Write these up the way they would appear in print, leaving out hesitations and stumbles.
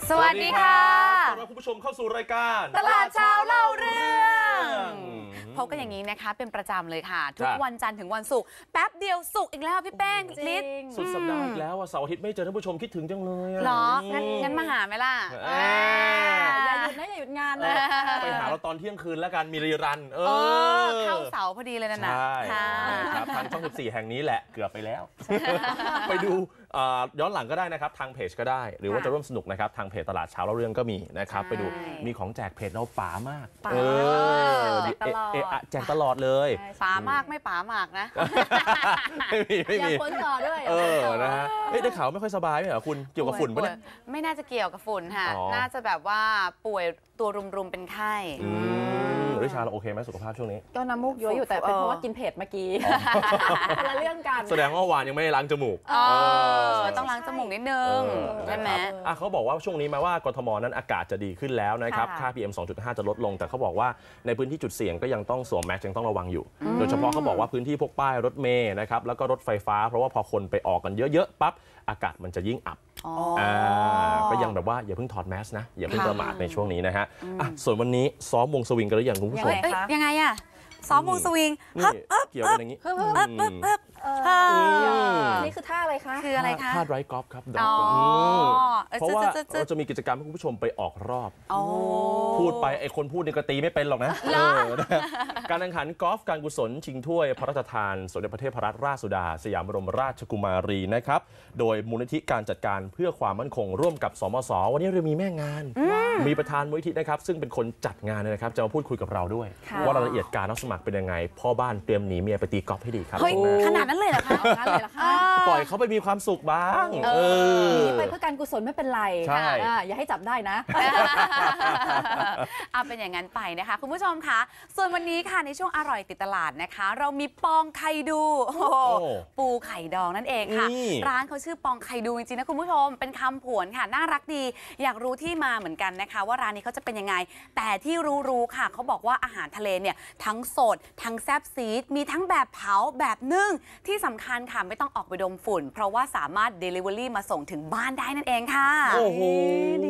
สวัสดีค่ะต้อนรับคุณผู้ชมเข้าสู่รายการตลาดเช้าเล่าเรื่องพบกันอย่างนี้นะคะเป็นประจำเลยค่ะทุกวันจันทร์ถึงวันศุกร์แป๊บเดียวศุกร์อีกแล้วพี่แป้งลิศสุดสัปดาห์อีกแล้วเสาร์อาทิตย์ไม่เจอท่านผู้ชมคิดถึงจังเลยหรองั้นมาหาไหมล่ะอย่าหยุดนะอย่าหยุดงานเลยไปหาเราตอนเที่ยงคืนแล้วกันมีรีรันเข้าเสาพอดีเลยนะใช่ครับทางช่อง14แห่งนี้แหละเกือบไปแล้วไปดูย้อนหลังก็ได้นะครับทางเพจก็ได้หรือว่าจะร่วมสนุกนะครับทางเพจตลาดเช้าเล่าเรื่องก็มีนะครับไปดูมีของแจกเพจเราป๋ามากแจกตลอดเลยป๋ามากไม่ป๋ามากนะไม่มีผลต่อด้วยนะฮะได้ข่าวไม่ค่อยสบายไหมเหรอคุณเกี่ยวกับฝุ่นปะเนี่ยไม่น่าจะเกี่ยวกับฝุ่นค่ะน่าจะแบบว่าป่วยตัวรุมๆเป็นไข้ริชาเราโอเคไหมสุขภาพช่วงนี้ก็น้ำมูกย้อยอยู่แต่เป็นเพราะว่ากินเผ็ดเมื่อกี้คนละเรื่องกันแสดงว่าวานยังไม่ได้ล้างจมูกต้องล้างจมูกนิดนึงใช่ไหมเขาบอกว่าช่วงนี้มาว่ากทมนั้นอากาศจะดีขึ้นแล้วนะครับค่า PM 2.5 จะลดลงแต่เขาบอกว่าในพื้นที่จุดเสี่ยงก็ยังต้องสวมแมสยังต้องระวังอยู่โดยเฉพาะเขาบอกว่าพื้นที่พวกป้ายรถเมล์นะครับแล้วก็รถไฟฟ้าเพราะว่าพอคนไปออกกันเยอะๆปั๊บอากาศมันจะยิ่งอับก็ยังแบบว่าอย่าเพิ่งถอดแมสนะอย่าเพิ่งประมาทในช่วงนี้นะฮะส่วนวันนี้ซ้อมวงสวิงกันหรือยังคุณผู้ชมยังไงอะซ้อมวงสวิงเกี่ยวกันอย่างนี้นี่คือท่าอะไรคะคืออะไรคะท่าไรกอล์ฟครับเพราะว่าเราจะมีกิจกรรมให้คุณผู้ชมไปออกรอบพูดไปไอคนพูดนี่ก็ตีไม่เป็นหรอกนะการแข่งขันกอล์ฟการกุศลชิงถ้วยพระราชทานสมเด็จพระเทพรัตนราชสุดาสยามบรมราชกุมารีนะครับโดยมูลนิธิการจัดการเพื่อความมั่นคงร่วมกับสมสวันนี้เรามีแม่งานมีประธานมูลนิธินะครับซึ่งเป็นคนจัดงานนะครับจะมาพูดคุยกับเราด้วยว่ารายละเอียดการรับสมัครเป็นยังไงพ่อบ้านเตรียมหนีเมียไปตีกอล์ฟให้ดีครับขนาดนั้นเลยเหรอคะปล่อยเขาไปมีความสุขบ้างหนีไปเพื่อการกุศลไม่เป็นไรอย่าให้จับได้นะเป็นอย่างนั้นไปนะคะคุณผู้ชมคะส่วนวันนี้ค่ะในช่วงอร่อยติดตลาดนะคะเรามีปองไข่ดูปูไข่ดองนั่นเองค่ะร้านเขาชื่อปองไข่ดูจริงๆนะคุณผู้ชมเป็นคำผวนค่ะน่ารักดีอยากรู้ที่มาเหมือนกันนะคะว่าร้านนี้เขาจะเป็นยังไงแต่ที่รู้ค่ะเขาบอกว่าอาหารทะเลเนี่ยทั้งสดทั้งแซ่บซีดมีทั้งแบบเผาแบบนึ่งที่สำคัญค่ะไม่ต้องออกไปดมฝุ่นเพราะว่าสามารถ Delivery มาส่งถึงบ้านได้นั่นเองค่ะโอ้โหดี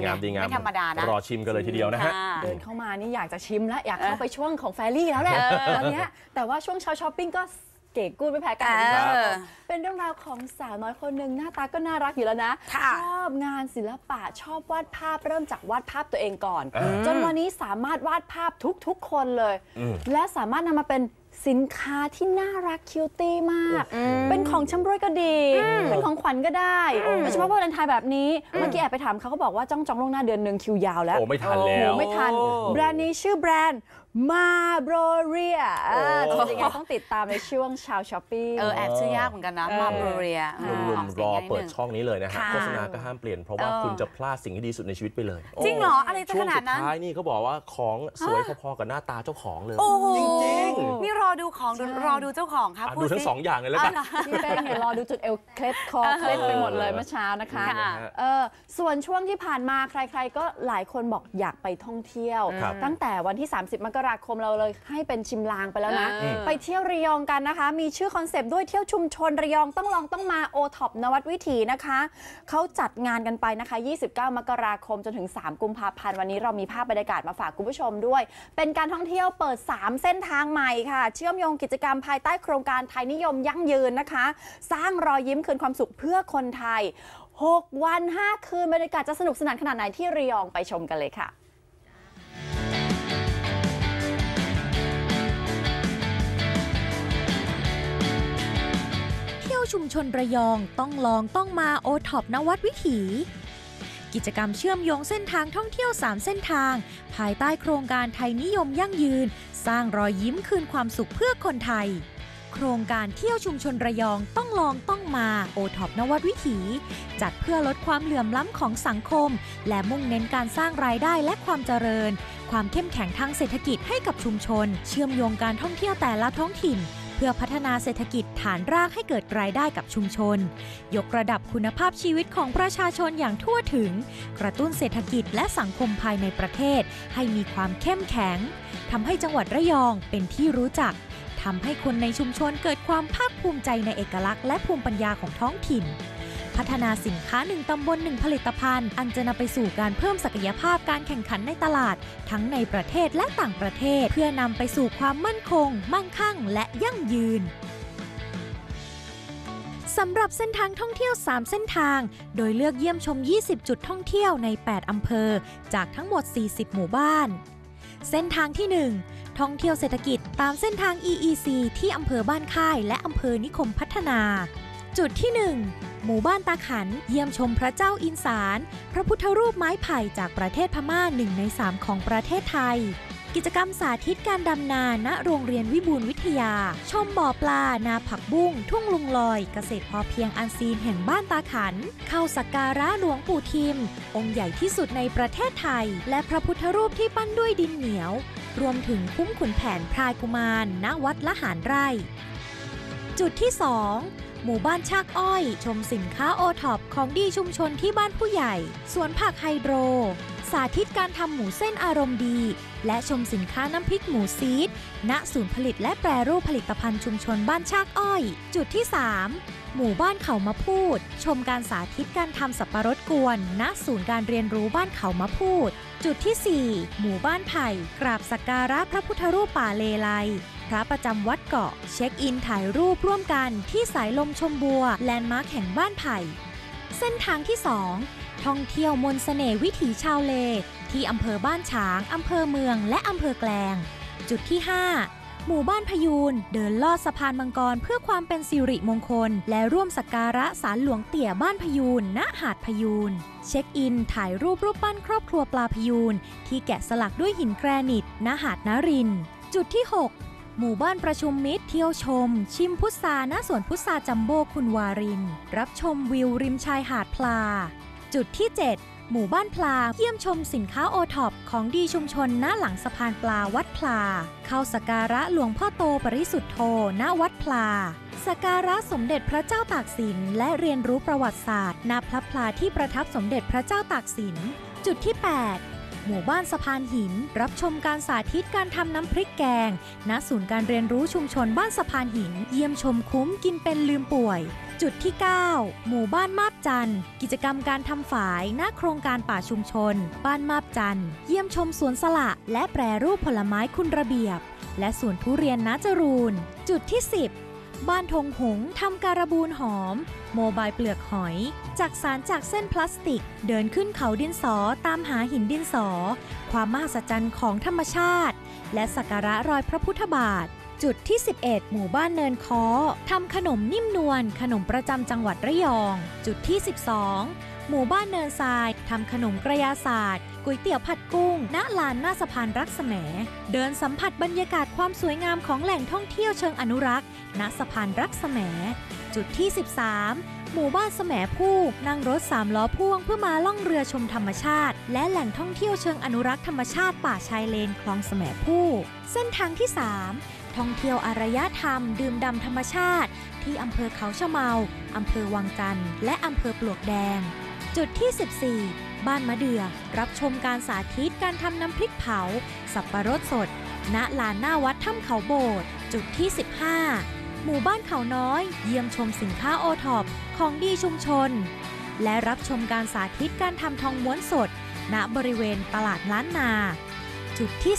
งามไม่ธรรมดานะรอชิมกันเลยทีเดียวนะฮะเดินเข้ามานี่อยากจะชิมแล้วอยากเข้าไปช่วงของแฟรี่แล้วแหละตอนนี้แต่ว่าช่วงเช้าช้อปปิ้งก็เก๋กูดไม่แพ้กันเป็นเรื่องราวของสาวน้อยคนหนึ่งหน้าตาก็น่ารักอยู่แล้วนะชอบงานศิลปะชอบวาดภาพเริ่มจากวาดภาพตัวเองก่อนจนวันนี้สามารถวาดภาพทุกคนเลยและสามารถนำมาเป็นสินค้าที่น่ารักคิวตี้มากเป็นของชำร่วยก็ดีเป็นของขวัญก็ได้โดยเฉพาะวาเลนไทน์แบบนี้เมื่อกี้แอบไปถามเขาบอกว่าจ้องล่วงหน้าเดือนหนึ่งคิวยาวแล้วโอ้ไม่ทันแล้วไม่ทันแบรนด์นี้ชื่อแบรนด์มาโบเรียจริงๆต้องติดตามในช่วงชาวช้อปปิ้งแอบชื่อยากเหมือนกันนะมาโบเรียรอเปิดช่องนี้เลยนะฮะโฆษณาก็ห้ามเปลี่ยนเพราะว่าคุณจะพลาดสิ่งที่ดีสุดในชีวิตไปเลยจริงเหรออะไรจะขนาดนั้นช่วงสุดท้ายนี่เขาบอกว่าของสวยพอๆกับหน้าตาเจ้าของเลยจริงนี่รอดูของรอดูเจ้าของครับดูทั้ง2อย่างเลยแล้วกันพี่เป้งเนี่ยรอดูจุดเอวเคล็ดคอเคล็ดไปหมดเลยเมื่อเช้านะคะส่วนช่วงที่ผ่านมาใครๆก็หลายคนบอกอยากไปท่องเที่ยวตั้งแต่วันที่30 มกราคมเราเลยให้เป็นชิมลางไปแล้วนะไปเที่ยวระยองกันนะคะมีชื่อคอนเซปต์ด้วยเที่ยวชุมชนระยองต้องลองต้องมาโอท็อปนวัดวิถีนะคะเขาจัดงานกันไปนะคะ29 มกราคมจนถึง3 กุมภาพันธ์วันนี้เรามีภาพบรรยากาศมาฝากคุณผู้ชมด้วยเป็นการท่องเที่ยวเปิด3เส้นทางใหม่ค่ะเชื่อมโยงกิจกรรมภายใต้โครงการไทยนิยมยั่งยืนนะคะสร้างรอยยิ้มคืนความสุขเพื่อคนไทย6 วัน 5 คืนบรรยากาศจะสนุกสนานขนาดไหนที่ระยองไปชมกันเลยค่ะชุมชนระยองต้องลองต้องมาโอท็อปนวัดวิถีกิจกรรมเชื่อมโยงเส้นทางท่องเที่ยว3เส้นทางภายใต้โครงการไทยนิยมยั่งยืนสร้างรอยยิ้มคืนความสุขเพื่อคนไทยโครงการเที่ยวชุมชนระยองต้องลองต้องมาโอท็อปนวัดวิถีจัดเพื่อลดความเหลื่อมล้ำของสังคมและมุ่งเน้นการสร้างรายได้และความเจริญความเข้มแข็งทางเศรษฐกิจให้กับชุมชนเชื่อมโยงการท่องเที่ยวแต่ละท้องถิ่นเพื่อพัฒนาเศรษฐกิจฐานรากให้เกิดรายได้กับชุมชนยกระดับคุณภาพชีวิตของประชาชนอย่างทั่วถึงกระตุ้นเศรษฐกิจและสังคมภายในประเทศให้มีความเข้มแข็งทำให้จังหวัดระยองเป็นที่รู้จักทำให้คนในชุมชนเกิดความภาคภูมิใจในเอกลักษณ์และภูมิปัญญาของท้องถิ่น พัฒนาสินค้า1ตำบล1ผลิตภัณฑ์อันจะนำไปสู่การเพิ่มศักยภาพการแข่งขันในตลาดทั้งในประเทศและต่างประเทศเพื่อนำไปสู่ความมั่นคงมั่งคั่งและยั่งยืนสำหรับเส้นทางท่องเที่ยว3เส้นทางโดยเลือกเยี่ยมชม20จุดท่องเที่ยวใน8อำเภอจากทั้งหมด40หมู่บ้านเส้นทางที่1ท่องเที่ยวเศรษฐกิจตามเส้นทาง EEC ที่อำเภอบ้านค่ายและอำเภอนิคมพัฒนาจุดที่1หมู่บ้านตาขันเยี่ยมชมพระเจ้าอินสารพระพุทธรูปไม้ไผ่จากประเทศพม่า1ใน3ของประเทศไทยกิจกรรมสาธิตการดำนาณโรงเรียนวิบูลย์วิทยาชมบ่อปลานาผักบุ้งทุ่งลุงลอยเกษตรพอเพียงอันซีนแห่งบ้านตาขันเข้าสักการะหลวงปู่ทิมองค์ใหญ่ที่สุดในประเทศไทยและพระพุทธรูปที่ปั้นด้วยดินเหนียวรวมถึงคุ้มขุนแผนพรายกุมารณวัดละหารไร่จุดที่2หมู่บ้านชากอ้อยชมสินค้าโอท็อปของดีชุมชนที่บ้านผู้ใหญ่สวนผักไฮโดรสาธิตการทำหมูเส้นอารมณ์ดีและชมสินค้าน้ำพริกหมูซีดณศูนย์ผลิตและแปรรูปผลิตภัณฑ์ชุมชนบ้านชากอ้อยจุดที่3หมู่บ้านเขามะพูดชมการสาธิตการทำสับปะรดกวนณศูนย์การเรียนรู้บ้านเขามะพูดจุดที่4หมู่บ้านไผ่กราบสักการะพระพุทธรูปป่าเลไลพระประจำวัดเกาะเช็คอินถ่ายรูปร่วมกันที่สายลมชมบัวแลนด์มาร์คแห่งบ้านไผ่เส้นทางที่2ท่องเที่ยวมนต์เสน่ห์วิถีชาวเลที่อำเภอบ้านฉางอำเภอเมืองและอำเภอแกลงจุดที่5หมู่บ้านพยูนเดินลอดสะพานมังกรเพื่อความเป็นสิริมงคลและร่วมสักการะศาลหลวงเตี่ยบ้านพยูนณหาดพยูนเช็คอินถ่ายรูปปั้นครอบครัวปลาพยูนที่แกะสลักด้วยหินแกรนิตณหาดนรินทร์จุดที่6หมู่บ้านประชุมมิตรเที่ยวชมชิมพุทราณสวนพุทราจัมโบ้คุณวารินรับชมวิวริมชายหาดพลาจุดที่7หมู่บ้านพลาเยี่ยมชมสินค้าโอท็อปของดีชุมชนณหลังสะพานปลาวัดพลาเข้าสักการะหลวงพ่อโตปริสุทธโธณวัดพลาสักการะสมเด็จพระเจ้าตากสินและเรียนรู้ประวัติศาสตร์ณพระพลาที่ประทับสมเด็จพระเจ้าตากสินจุดที่8หมู่บ้านสะพานหินรับชมการสาธิตการทำน้ำพริกแกงณศูนย์การเรียนรู้ชุมชนบ้านสะพานหินเยี่ยมชมคุ้มกินเป็นลืมป่วยจุดที่9หมู่บ้านมาบจันทร์กิจกรรมการทำฝายณโครงการป่าชุมชนบ้านมาบจันทร์เยี่ยมชมสวนสละและแปรรูปผลไม้คุณระเบียบและสวนทุเรียนณจรูนจุดที่10บ้านธงหงทำการบูนหอมโมบายเปลือกหอยจักสารจากเส้นพลาสติกเดินขึ้นเขาดินสอตามหาหินดินสอความมหัศจรรย์ของธรรมชาติและสักการะรอยพระพุทธบาทจุดที่11หมู่บ้านเนินค้อทำขนมนิ่มนวลขนมประจำจังหวัดระยองจุดที่12หมู่บ้านเนินทรายทำขนมกระยาศาสตร์ก๋วยเตี๋ยวผัดกุ้งณลานหน้าสะพานรักแสมเดินสัมผัสบรรยากาศความสวยงามของแหล่งท่องเที่ยวเชิงอนุรักษ์ณสะพานรักแสมจุดที่13หมู่บ้านแสมผู้นั่งรถ3ล้อพ่วงเพื่อมาล่องเรือชมธรรมชาติและแหล่งท่องเที่ยวเชิงอนุรักษ์ธรรมชาติป่าชายเลนคลองแสมผู้เส้นทางที่3ท่องเที่ยวอารยธรรมดื่มด่ำธรรมชาติที่อำเภอเขาชะเมาอำเภอวังจันทร์และอำเภอปลวกแดงจุดที่14บ้านมะเดื่อรับชมการสาธิตการทำน้ำพริกเผาสับปะรดสดณลานหน้าวัดถ้ำเขาโบสถ์จุดที่15หมู่บ้านเขาน้อยเยี่ยมชมสินค้าโอท็อปของดีชุมชนและรับชมการสาธิตการทำทองม้วนสดณบริเวณตลาดล้านนาจุดที่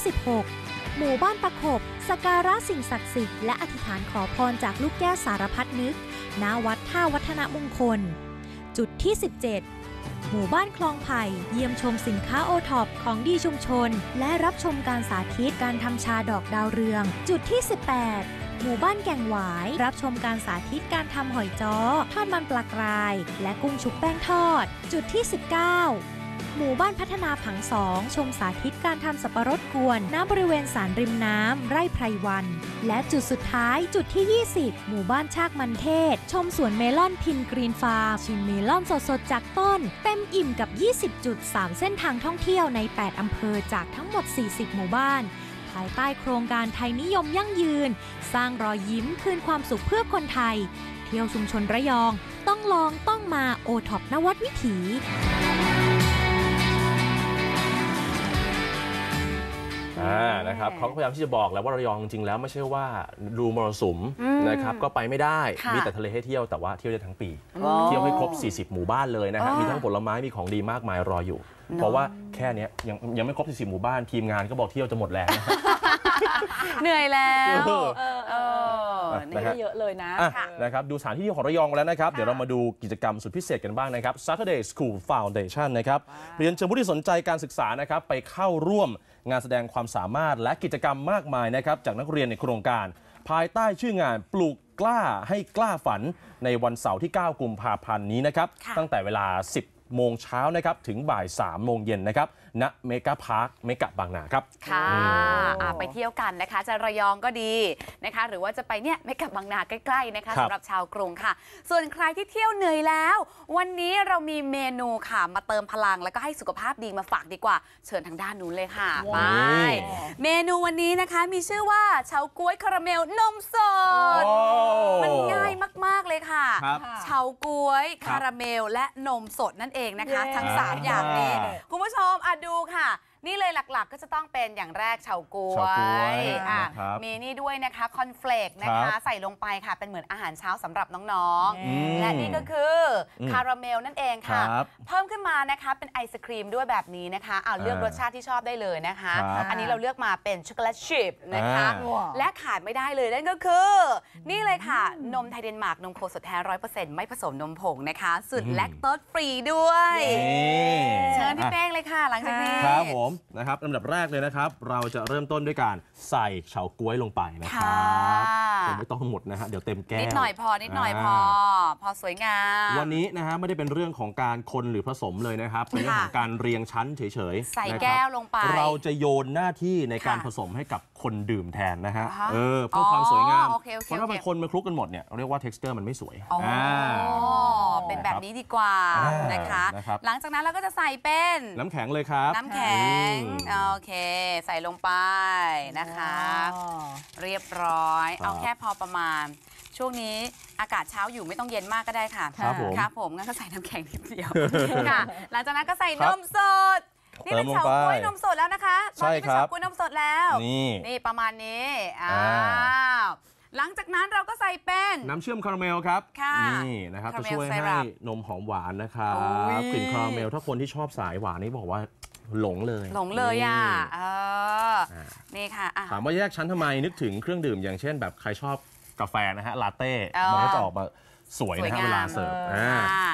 16หมู่บ้านประขบสักการะสิ่งศักดิ์สิทธิ์และอธิษฐานขอพรจากลูกแก้วสารพัดนึกณวัดท่าวัฒนมงคลจุดที่17หมู่บ้านคลองไผ่เยี่ยมชมสินค้าโอท็อปของดีชุมชนและรับชมการสาธิตการทำชาดอกดาวเรืองจุดที่18หมู่บ้านแก่งหวายรับชมการสาธิตการทำหอยจ้อทอดมันปลากรายและกุ้งชุบแป้งทอดจุดที่19หมู่บ้านพัฒนาผัง2ชมสาธิตการทำสับปะรดกวนณบริเวณศาลริมน้ำไร่ไพรวันและจุดสุดท้ายจุดที่20หมู่บ้านชากมันเทศชมสวนเมลอนพินกรีนฟาร์มชิมเมลอนสดๆจากต้นเต็มอิ่มกับ20จุด3เส้นทางท่องเที่ยวใน8อำเภอจากทั้งหมด40หมู่บ้านภายใต้โครงการไทยนิยมยั่งยืนสร้างรอยยิ้มคืนความสุขเพื่อคนไทยเที่ยวชุมชนระยองต้องลองต้องมาโอท็อปนวัดวิถี ค นะครับเขาพยายามที่จะบอกแล้วว่าระยองจริงๆแล้วไม่ใช่ว่าดูมรสุมนะครับก็ไปไม่ได้มีแต่ทะเลให้เที่ยวแต่ว่าเที่ยวได้ทั้งปีเที่ยวให้ครบ40หมู่บ้านเลยนะฮะมีทั้งผลไม้มีของดีมากมายรออยู่เพราะว่าแค่นี้ยังไม่ครบ40หมู่บ้านทีมงานก็บอกเที่ยวจะหมดแรงเหนื่อยแล้วเยอะเลยนะครับดูสถานที่ของระยองแล้วนะครับเดี๋ยวเรามาดูกิจกรรมสุดพิเศษกันบ้างนะครับ Saturday School Foundation นะครับเรียนเชิญผู้ที่สนใจการศึกษานะครับไปเข้าร่วมงานแสดงความสามารถและกิจกรรมมากมายนะครับจากนักเรียนในโครงการภายใต้ชื่องานปลูกกล้าให้กล้าฝันในวันเสาร์ที่9กุมภาพันธ์นี้นะครับตั้งแต่เวลา10 โมงเช้านะครับถึงบ่าย3 โมงเย็นนะครับณเมกะพาร์คเมกะบางนาครับค่ะไปเที่ยวกันนะคะจะระยองก็ดีนะคะหรือว่าจะไปเนี่ยเมกะบางนาใกล้ๆนะคะสำหรับชาวกรุงค่ะส่วนใครที่เที่ยวเหนื่อยแล้ววันนี้เรามีเมนูค่ะมาเติมพลังแล้วก็ให้สุขภาพดีมาฝากดีกว่าเชิญทางด้านนู้นเลยค่ะไปเมนูวันนี้นะคะมีชื่อว่าเฉาก๊วยคาราเมลนมสดมันง่ายมากๆเลยค่ะเฉาก๊วยคาราเมลและนมสดนั่นเองนะคะทั้ง3อย่างนี้คุณผู้ชมดูค่ะนี่เลยหลักๆก็จะต้องเป็นอย่างแรกเฉาก๊วยมีนี่ด้วยนะคะคอนเฟลกนะคะใส่ลงไปค่ะเป็นเหมือนอาหารเช้าสำหรับน้องๆและนี่ก็คือคาราเมลนั่นเองค่ะเพิ่มขึ้นมานะคะเป็นไอศครีมด้วยแบบนี้นะคะเลือกรสชาติที่ชอบได้เลยนะคะอันนี้เราเลือกมาเป็นช็อกโกแลตชิพนะคะและขาดไม่ได้เลยนั่นก็คือนี่เลยค่ะนมไทยเดนมาร์กนมโคสดแท้ 100% ไม่ผสมนมผงนะคะสูตรแลคโตสฟรีด้วยเชิญพี่เป้งเลยค่ะหลังจากนี้ครับผมนะครับลำดับแรกเลยนะครับเราจะเริ่มต้นด้วยการใส่เฉาก๊วยลงไปนะครับผมไม่ต้องหมดนะฮะเดี๋ยวเต็มแก้วนิดหน่อยพอนิดหน่อยพอสวยงามวันนี้นะฮะไม่ได้เป็นเรื่องของการคนหรือผสมเลยนะครับเป็นเรื่องของการเรียงชั้นเฉยๆใส่แก้วลงไปเราจะโยนหน้าที่ในการผสมให้กับคนดื่มแทนนะฮะเพื่อความสวยงามเพราะถ้าบางคนมาคลุกกันหมดเนี่ยเรียกว่า texture มันไม่สวยเป็นแบบนี้ดีกว่านะคะหลังจากนั้นเราก็จะใส่เป็นน้ำแข็งเลยครับน้ำแข็งโอเคใส่ลงไปนะคะเรียบร้อยเอาแค่พอประมาณช่วงนี้อากาศเช้าอยู่ไม่ต้องเย็นมากก็ได้ค่ะครับผมงั้นก็ใส่น้ำแข็งนิดเดียวค่ะหลังจากนั้นก็ใส่นมสดนี่เป็นเฉาก๊วยนมสดแล้วนะคะใช่ครับเฉาก๊วยนมสดแล้วนี่ประมาณนี้หลังจากนั้นเราก็ใส่เป็นน้ำเชื่อมคาราเมลครับนี่นะครับจะช่วยให้นมหอมหวานนะครับกลิ่นคาราเมลถ้าคนที่ชอบสายหวานนี่บอกว่าหลงเลยนี่ค่ะถามว่าแยกชั้นทำไมนึกถึงเครื่องดื่มอย่างเช่นแบบใครชอบกาแฟนะฮะลาเต้มันก็จะออกมาสวยนะฮะเวลาเสิร์ฟ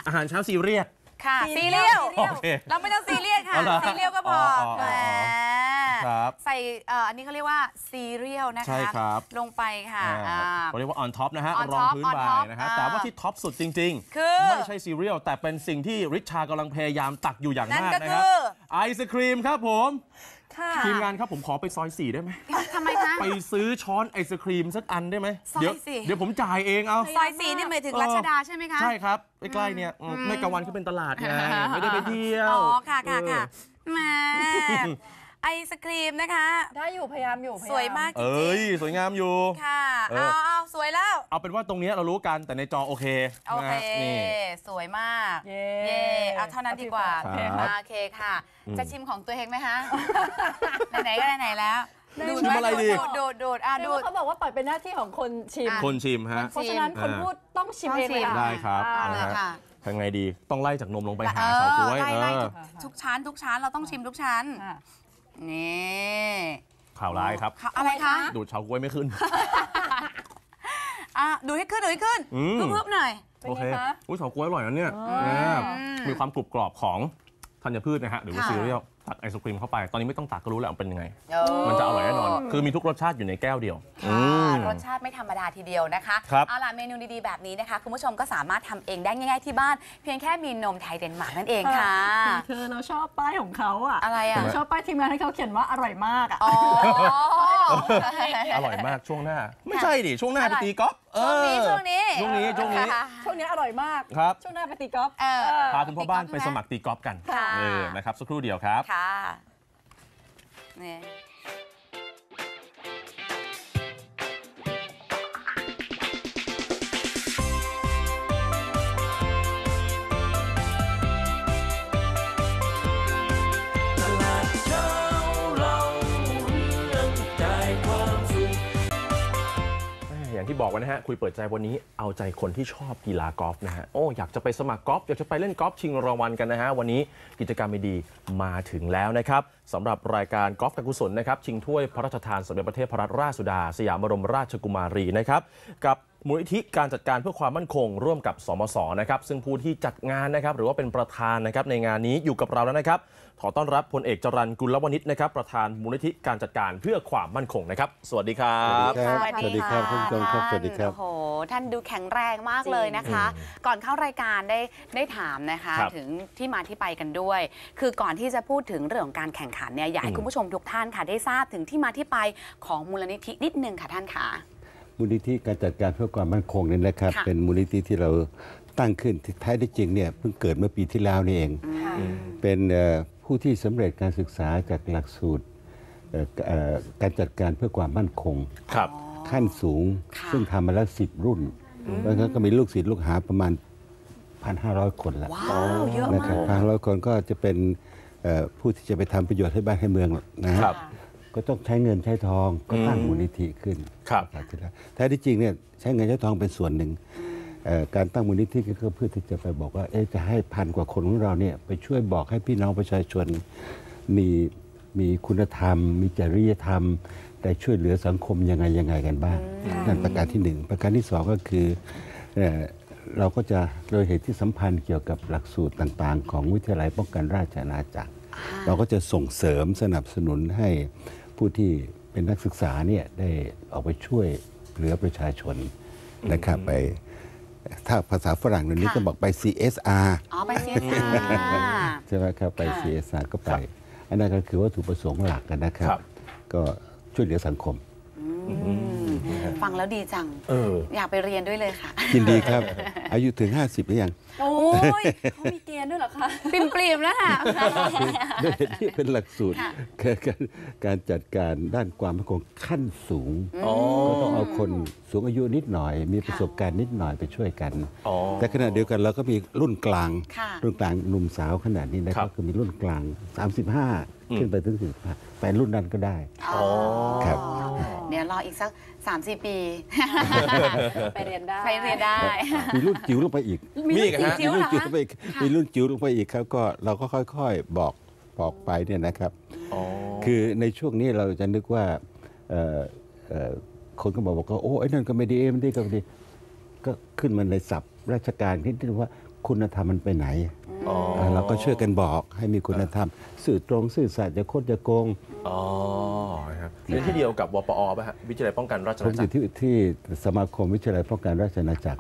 อาหารเช้าซีเรียสค่ะซีเรียลเราไม่ต้องซีเรียสค่ะซีเรียลก็พอใส่อันนี้เขาเรียกว่าซีเรียลนะคะลงไปค่ะเขาเรียกว่า on top นะฮะรองพื้นใบนะฮะแต่ว่าที่ท็อปสุดจริงๆไม่ใช่ซีเรียลแต่เป็นสิ่งที่ริชาร์กำลังพยายามตักอยู่อย่างมากนะครับไอศครีมครับผมทีมงานครับผมขอไปซอย4ได้ไหมทำไมคะไปซื้อช้อนไอศครีมสักอันได้ไหมเดี๋ยวผมจ่ายเองเอาซอย4นี่หมายถึงรัชดาใช่ไหมคะใช่ครับใกล้ๆเนี่ยไม่กลางวันก็เป็นตลาดไงไม่ได้ไปเที่ยวค่ะแหมไอศครีมนะคะได้อยู่พยายามอยู่สวยมากจริงสวยงามอยู่ค่ะเอาสวยแล้วเอาเป็นว่าตรงนี้เรารู้กันแต่ในจอโอเคนี่สวยมากเย่เอาเท่านั้นดีกว่าโอเคค่ะจะชิมของตัวเองไหมคะไหนๆก็ไหนๆแล้วดูอะไรดีดูเขาบอกว่าปล่อยเป็นหน้าที่ของคนชิมฮะเพราะฉะนั้นคนพูดต้องชิมเองได้ครับทำไงดีต้องไล่จากนมลงไปหาเฉาก๊วยไล่ทุกชั้นเราต้องชิมทุกชั้นนี่ข่าวร้ายครับอะไรคะดูดเฉาก๊วยไม่ขึ้นดูให้ขึ้นเพิ่มหน่อยโอเคเฉาก๊วยอร่อยนะเนี่ยมีความกรุบกรอบของธัญพืชนะฮะหรือว่าซีเรียลตักไอศครีมเข้าไปตอนนี้ไม่ต้องตักก็รู้แล้วเป็นยังไงมันจะอร่อยแน่นอนคือมีทุกรสชาติอยู่ในแก้วเดียวรสชาติไม่ธรรมดาทีเดียวนะคะเอาล่ะเมนูดีๆแบบนี้นะคะคุณผู้ชมก็สามารถทำเองได้ง่ายๆที่บ้านเพียงแค่มีนมไทยเดนมาร์กนั่นเองค่ะคือเราชอบป้ายของเขาอะอะไรอะชอบป้ายทีมงานให้เขาเขียนว่าอร่อยมากอะอร่อยมากช่วงหน้าไม่ใช่ดิช่วงหน้าไปตีกอล์ฟช่วงนี้อร่อยมากครับช่วงหน้าไปตีกอล์ฟพาคุณพ่อบ้านไปสมัครตีกอล์ฟกันนะครับสักครู่เดียวครับค่ะนี่ บอกไว้นะฮะคุยเปิดใจวันนี้เอาใจคนที่ชอบกีฬากอล์ฟนะฮะโอ้อยากจะไปสมัครกอล์ฟอยากจะไปเล่นกอล์ฟชิงรางวัลกันนะฮะวันนี้กิจกรรมดีๆมาถึงแล้วนะครับสำหรับรายการกอล์ฟการกุศลนะครับชิงถ้วยพระราชทานสมเด็จพระเทพรัตนราชสุดาสยามบรมราชกุมารีนะครับกับมูลนิธิการจัดการเพื่อความมั่นคงร่วมกับสมสนะครับซึ่งผู้ที่จัดงานนะครับหรือว่าเป็นประธานนะครับในงานนี้อยู่กับเราแล้วนะครับขอต้อนรับพลเอกจรัญกุลวณิชนะครับประธานมูลนิธิการจัดการเพื่อความมั่นคงนะครับสวัสดีครับ สวัสดีครับท่านผู้ชมครับสวัสดีครับ โอ้โหท่านดูแข็งแรงมากเลยนะคะ ก่อนเข้ารายการได้ถามนะคะถึงที่มาที่ไปกันด้วย คือก่อนที่จะพูดถึงเรื่องของการแข่งขันเนี่ยอยากให้คุณผู้ชมทุกท่านค่ะได้ทราบถึงที่มาที่ไปของมูลนิธินิดนึงค่ะท่านค่ะมูลนิธิการจัดการเพื่อความมั่นคงนี่นะครับเป็นมูลนิธิที่เราตั้งขึ้นที่แท้ที่จริงเนี่ยเพิ่งเกิดเมื่อปีที่แล้วนี่เองเป็นผู้ที่สำเร็จการศึกษาจากหลักสูตรการจัดการเพื่อความมั่นคงขั้นสูงซึ่งทำมาแล้ว10 รุ่นแล้วก็มีลูกศิษย์ลูกหาประมาณ 1,500 คนแล้วนะครับ 1,500 คนก็จะเป็นผู้ที่จะไปทำประโยชน์ให้บ้านให้เมืองนะครับก็ต้องใช้เงินใช้ทองก็ตั้งมูลนิธิขึ้นแท้ที่จริงเนี่ยใช้เงินใช้ทองเป็นส่วนหนึ่งการตั้งมูลนิธิก็เพื่อที่จะไปบอกว่าจะให้1,000 กว่าคนของเราเนี่ยไปช่วยบอกให้พี่น้องประชาชนมีคุณธรรมมีจริยธรรมได้ช่วยเหลือสังคมยังไงกันบ้างนั่นประการที่1ประการที่2ก็คือเราก็จะโดยเหตุที่สัมพันธ์เกี่ยวกับหลักสูตรต่างๆของวิทยาลัยป้องกันราชอาณาจักรเราก็จะส่งเสริมสนับสนุนให้ผู้ที่เป็นนักศึกษาเนี่ยได้ออกไปช่วยเหลือประชาชนนะครับไปถ้าภาษาฝรั่งเดี๋ยวนี้ก็บอกไป CSR ไป CSR ใช่ไหมครับไป CSR ก็ไปอันนั้นก็คือวัตถุประสงค์หลักกันนะครับก็ช่วยเหลือสังคมฟังแล้วดีจังอยากไปเรียนด้วยเลยค่ะยินดีครับอายุถึง50หรือยังโอ้ยเขามีเกณฑ์ด้วยเหรอคะปริมๆแล้วค่ะด้วยที่เป็นหลักสูตรการจัดการด้านความมั่นคงขั้นสูงก็ต้องเอาคนสูงอายุนิดหน่อยมีประสบการณ์นิดหน่อยไปช่วยกันแต่ขณะเดียวกันเราก็มีรุ่นกลางหนุ่มสาวขนาดนี้นะครับคือมีรุ่นกลาง35ขึ้นไปถึง45ไปรุ่นนั้นก็ได้ครับเดี๋ยวรออีกสัก 3-4 ปีไปเรียนได้มีรุ่นจิ๋วลงไปอีกมีรุ่นจิ๋วมีรุ่นจิ๋วลงไปอีกครับก็เราก็ค่อยๆบอกไปเนี่ยนะครับคือในช่วงนี้เราจะนึกว่าคนก็บอกว่าโอ้ไอ้นั่นก็ไม่ดีมันดีก็ไม่ดีก็ขึ้นมาในศัพท์ราชการที่ว่าคุณธรรมมันไปไหนเราก็ช่วยกันบอกให้มีคุณธรรมสื่อตรงสื่อสัตย์อย่าโคตรอย่าโกงครับเป็นที่เดียวกับวปอป่ะฮะวิทยาลัยป้องกันราชอาณาจักรผมอยู่ที่สมาคมวิทยาลัยป้องกันราชอาณาจักร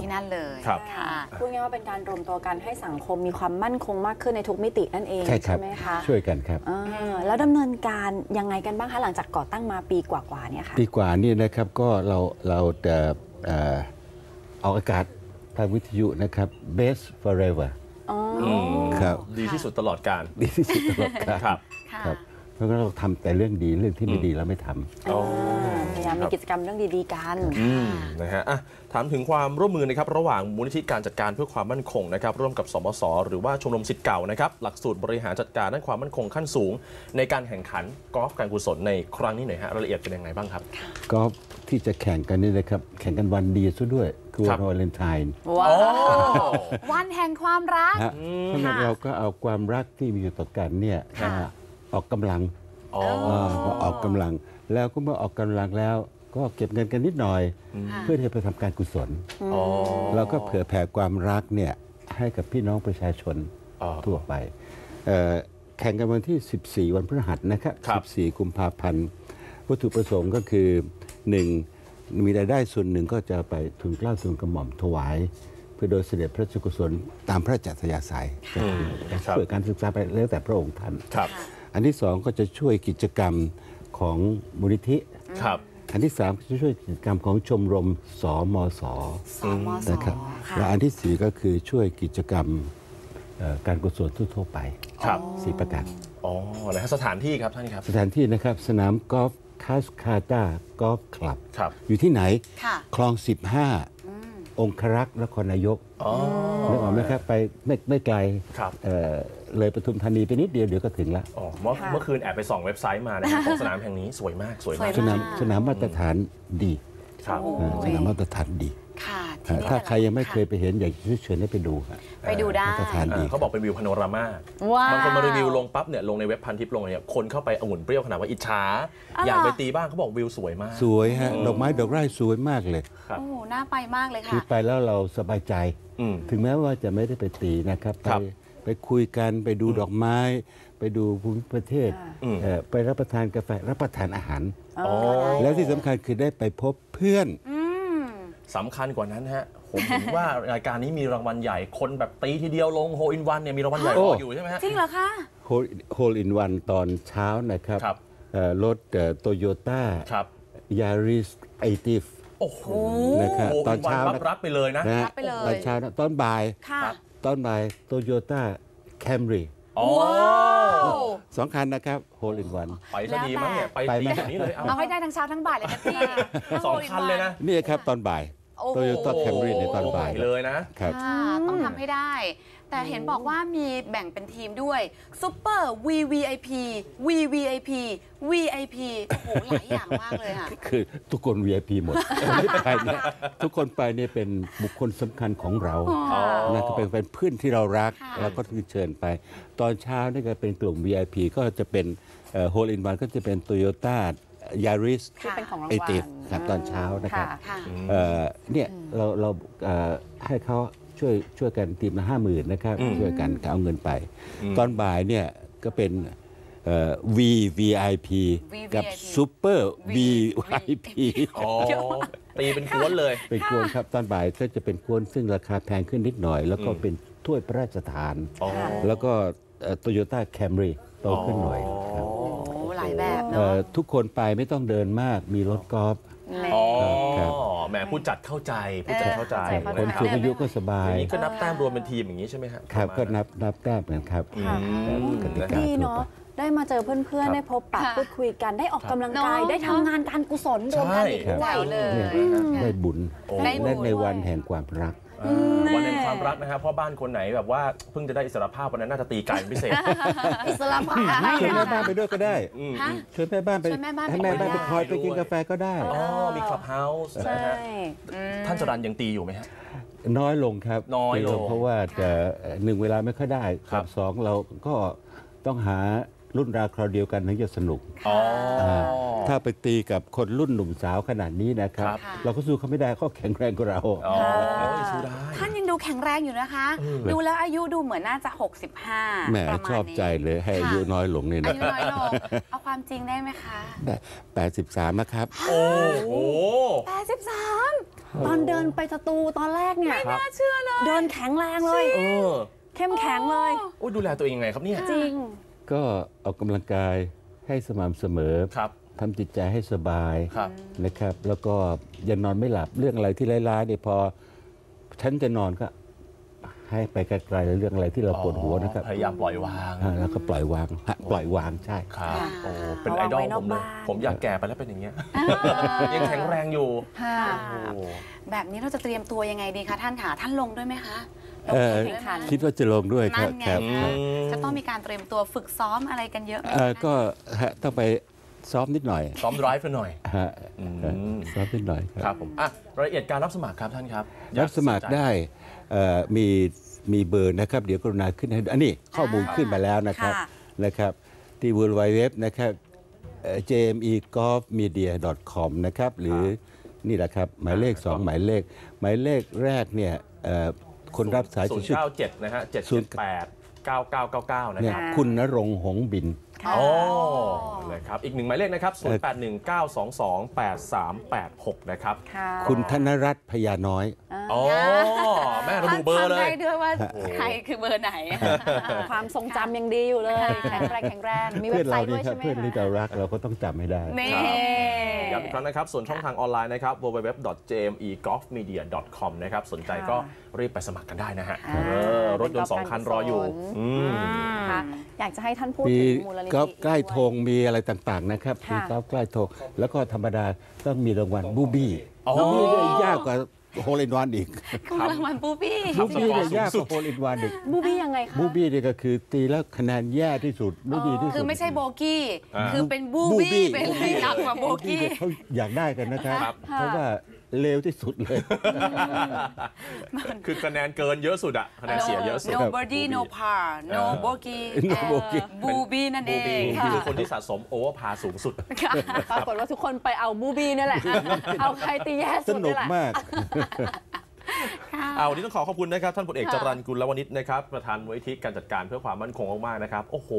ที่นั่นเลยค่ะพูดง่ายว่าเป็นการรวมตัวกันให้สังคมมีความมั่นคงมากขึ้นในทุกมิตินั่นเองใช่ไหมคะช่วยกันครับแล้วดำเนินการยังไงกันบ้างคะหลังจากก่อตั้งมาปีกว่าๆเนี่ยค่ะปีกว่านี่นะครับก็เราจะออกอากาศทางวิทยุนะครับ Best Forever ครับดีที่สุดตลอดกาลดีที่สุดตลอดกาลครับเพราะงั้นเราทำแต่เรื่องดีเรื่องที่ไม่ดีเราไม่ทำพยายามมีกิจกรรมเรื่องดีๆกันนะฮะถามถึงความร่วมมือนะครับระหว่างมูลนิธิการจัดการเพื่อความมั่นคงนะครับร่วมกับสมสหรือว่าชมรมศิษย์เก่านะครับหลักสูตรบริหารจัดการด้านความมั่นคงขั้นสูงในการแข่งขันกอล์ฟการกุศลในครั้งนี้หน่อยฮะรายละเอียดเป็นยังไงบ้างครับกอล์ฟที่จะแข่งกันนี่นะครับแข่งกันวันดีซะด้วยคือวันวาเลนไทน์ว้าววันแห่งความรักเพราะงั้นเราก็เอาความรักที่มีอยู่ต่อกันเนี่ยออกกำลังออกกำลังแล้วก็เมื่อออกกำลังแล้วก็เก็บเงินกันนิดหน่อยเพื่อที่จะไปทำการกุศลเราก็เผื่อแผ่ความรักเนี่ยให้กับพี่น้องประชาชนทั่วไปแข่งกันวันที่14วันพฤหัสนะครับ14กุมภาพันธ์วัตถุประสงค์ก็คือ1มีรายได้ส่วนหนึ่งก็จะไปทุนเกล้าทุนกระหม่อมถวายเพื่อโดยเสด็จพระราชกุศลตามพระราชอัธยาศัยเพื่อการศึกษาไปแล้วแต่พระองค์ท่านอันที่2ก็จะช่วยกิจกรรมของมูลนิธิอันที่3ก็จะช่วยกิจกรรมของชมรมสมสนะครับและอันที่4ก็คือช่วยกิจกรรมการกุศลทั่วไป4ประการแล้วสถานที่ครับท่านครับสถานที่นะครับสนามกอล์ฟคาสคาตากอล์ฟคลับอยู่ที่ไหนคลอง15องครักษ์นครนายกนึกออกไหมครับไปไม่ไกลเลยปทุมธานีไปนิดเดียวเดี๋ยวก็ถึงแล้วเมื่อคืนแอบไปส่องเว็บไซต์มานะครับของสนามแห่งนี้สวยมากสนามมาตรฐานดี สนามมาตรฐานดี ค่ะ ถ้าใครยังไม่เคยไปเห็นอยากจะเชิญให้ไปดู ไปดูได้ มาตรฐานดี เขาบอกเป็นวิวพาโนรามา ว้าว บางคนมารีวิวลงปั๊บเนี่ยลงในเว็บพันทิปลงเนี่ยคนเข้าไปองุ่นเปรี้ยวขนาดว่าอิจฉาอยากไปตีบ้างเขาบอกวิวสวยมาก สวยฮะดอกไม้ดอกไร่สวยมากเลย ครับ โอ้โหน่าไปมากเลย คือ ค่ะ ไปแล้วเราสบายใจ ถึงแม้ว่าจะไม่ได้ไปตีนะครับไปคุยกันไปดูดอกไม้ ไปดูภูมิประเทศไปรับประทานกาแฟรับประทานอาหาร แล้วที่สำคัญคือได้ไปพบเพื่อน สำคัญกว่านั้นฮะผมเห็นว่ารายการนี้มีรางวัลใหญ่คนแบบตีทีเดียวลงโฮอินวันเนี่ยมีรางวัลใหญ่รออยู่ใช่ไหมฮะ จริงเหรอคะ โฮลอินวันตอนเช้านะครับ ครับ รถโตโยต้า ครับ ยาริสไอติฟ โอ้โห นะครับตอนเช้า รับไปเลยนะ ฮ รับไปเลย ตอนเช้านะตอนบ่าย ค่ะ ตอนบ่ายโตโยต้าแคมรี่ อ๋อ 2 คันนะครับโฮลอินวัน ไปซะดีมั้งเนี่ยไป ไป ตี ไหม แบบนี้เลยเอา เอาให้ได้ทั้งเช้าทั้งบ่ายเลยนะพี่ สองคันเลยนะ นี่ครับตอนบ่าย โอ้โห โตโยต้าแคมรี่ในตอนบ่าย ไปเลยนะ ครับ ค่ะต้องทำให้ได้ แต่เห็นบอกว่ามีแบ่งเป็นทีมด้วยซุปเปอร์ VVIP VVIP VIP โอ้โหหลายอย่างมากเลยค่ะ คือทุกคน VIP หมด ไม่ไปเนี่ยทุกคนไปเนี่ยเป็นบุคคลสำคัญของเรานะก็เป็นเพื่อนที่เรารัก ค่ะ แล้วก็คือเชิญไป ตอนเช้านี่ก็เป็นกลุ่ม VIP ก็จะเป็นโฮลอินวันก็จะเป็นโตโยต้ายาริส ที่เป็นของราง ไอ วัล ติฟครับตอนเช้านะครับ ค่ะ เนี่ยเราให้เขาช่วยกันทีมละ50,000นะครับช่วยกันเอาเงินไป ตอนบ่ายเนี่ยก็เป็นVVIP กับ Super VVIP อ๋อตีเป็นกวนเลย เป็นกวนครับตอนบ่ายก็จะเป็นกวนซึ่งราคาแพงขึ้นนิดหน่อย แล้วก็เป็นถ้วยพระราชทาน อ๋อ แล้วก็โตโยต้าแคมรี่โตขึ้นหน่อยครับ โอ้โหหลายแบบเนาะ ทุกคนไปไม่ต้องเดินมากมีรถกอล์ฟ อ๋อ ครับ แหมผู้จัดเข้าใจผู้จัดเข้าใจ คนสูงอายุก็สบา อย ย่างนี้ก็นับแต้มรวมเป็นทีมอย่างนี้ใช่ไหมครับ ครับก็ ประมาณ นับแต้มเหมือนครับ ค่ะ กติกา ดี ทั่ว เนาะ ไป ได้มาเจอเพื่อนๆ ได้พบปะ ค่ะ พูดคุยกันได้ออกกำลังกาย เนอะ ได้ทำงานการกุศลรวมกันอีก ใช่ ด้วย แจ๋วเลย เนี่ยได้บุญ ได้บุญ และในวันแห่งความรัก วันแห่งความรักนะครับเพราะบ้านคนไหนแบบว่าเพิ่งจะได้อิสรภาพวันนั้นน่าจะตีไก่เป็นพิเศษ อิสระภาพ ชวนแม่บ้านไปด้วยก็ได้ ฮะ ชวนแม่บ้านไป ชวนแม่บ้านไป ให้แม่บ้าน ด้วย ไปคอยไปกินกาแฟก็ได้ อ๋อมีคลับเฮาส์ ใช่ นะฮะท่านจรัญยังตีอยู่ไหมฮะ น้อยลงครับ น้อยลง เพราะว่าจะหนึ่งเวลาไม่ค่อยได้ ครับ สองเราก็ต้องหารุ่นราวคราวเดียวกันถึงจะสนุก อ๋อ ถ้าไปตีกับคนรุ่นหนุ่มสาวขนาดนี้นะครับ ครับ เราก็สู้เขาไม่ได้เขาแข็งแรงกว่าเรา อ๋อสู้ได้ ท่านยังดูแข็งแรงอยู่นะคะ ดูแล้วอายุดูเหมือนน่าจะ 65 แหม ประมาณ ชอบใจ นี้ เลยให้อายุน้อยลงนี่ อา นะ ยุน้อยลงเอาความจริงได้ไหมคะ ได้83นะครับ โอ้โห 83 ตอนเดินไปสตูตอนแรกเนี่ย น่าเชื่อเลย เดินแข็งแรงเลย เออ เข้มแข็งเลย โอ้ยดูแลตัวเองยังไงครับเนี่ย จริง ก็ออกกำลังกายให้สม่ำเสมอ ครับ ทำจิตใจให้สบาย ครับ นะครับ แล้วก็อย่านอนไม่หลับเรื่องอะไรที่ร้ายๆเนี่ยพอฉันจะนอนก็ให้ไปไกลๆเรื่องอะไรที่เราปวดหัวนะครับ พยายามปล่อยวาง แล้วก็ปล่อยวางปล่อยวางใช่ ครับ ค่ะ โอ้เป็นไอดอล เอาไว้น ผ อก มเลย บ้าน ผมอยากแก่ไปแล้วเป็นอย่างเงี้ยยังแข็งแรงอยู่ ค่ะ โอ้ แบบนี้เราจะเตรียมตัวยังไงดีคะท่านคะท่านลงด้วยไหมคะลง เอ่อ แข่งขัน คิดว่าจะลงด้วยค นั่ รับ นไง ครับ คะจะต้องมีการเตรียมตัวฝึกซ้อมอะไรกันเยอะไหมคะ ก็ต้องไปซ้อมนิดหน่อย ซ้อมไดรฟ์กันหน่อย ฮะ อืม ซ้อมนิดหน่อย ครับผมอ่ะรายละเอียดการรับสมัครครับท่านครับ รับสมัครได้มีเบอร์นะครับ เดี๋ยวกรุณาขึ้นให้ดูอันนี้ข้อมูลขึ้นมาแล้วนะครับ ค่ะ นะครับที่ www นะครับjmegolfmedia.com นะครับหรือนี่แหละครับหมายเลข 2 หมายเลขแรกเนี่ยคนรับสายจะชื่อ 097นะฮะ778 9999นะ เนี่ย ครับ คุณณรงค์หงส์บิน ค่ะ โอ้นะครับอีกหนึ่งหมายเลขนะครับ0819228386นะครับ ค่ะ คุณธนรัตน์พญาน้อย อ๋อแม่ระบุเบอร์เล ท่าน ย ทำได้ด้วยว่าใครคือเบอร์ไหน ความทรงจำยังดีอยู่เลย แข็งแรงแข็งแรง มีเว็ เพื่อบ น ไซ เรา ต์ด้ นี่ วย ครั ใช่ บ ไหม เพื่อนที่เรารักเราก็ต้องจำให้ได้ นี่ ย้ำอีกครั้งนะครับ ส่วนช่องทางออนไลน์นะครับ www.jmegolfmedia.com นะครับ สนใจก็รีบไปสมัครกันได้นะฮะรถยนต์ 2 คันรออยู่ ค่ะอยากจะให้ท่านพูด มี ถึงมูลนิธิ กอล์ฟใกล้ธงมีอะไรต่างๆนะครับ ค่ะ มีกอล์ฟใกล้ธงแล้วก็ธรรมดาต้องมีรางวัลบูบี้ อ๋อ บูบี้เนี่ยยากกว่าโฮลอินวันอีก กำลังมันปูปี้ บูบี้เนี่ยยากกว่าโฮลอินวันอีก บูบี้ยังไงคะ บูบี้เนี่ยก็คือตีแล้วคะแนนแย่ที่สุดไม่ดีที่สุด คือไม่ใช่โบกี้ คือเป็นบู บูบี้ บี้ไปเลยหนักกว่าโบ บูบี้ กี้ เนี่ยเขาอยากได้กันนะครับ เพราะว่า เลวที่สุดเลย คือคะแนนเกินเยอะสุดอะคะแนนเสียเยอะสุด no birdie no par no bogey No bogey บูบี้นั่นเอง คือคนที่สะสมโอเวอร์พาสูงสุด ปรากฏว่าทุกคนไปเอาบูบี้นี่แหละ เอาใครตีแย่ ส สุด นุ นี่ ก แหละ มาก วันนี้ต้องขอบคุณนะครับท่านพลเอกจรัญกุลวณิชนะครับประธานมูลนิธิการจัดการเพื่อความมั่นคงมากๆนะครับโอ้โห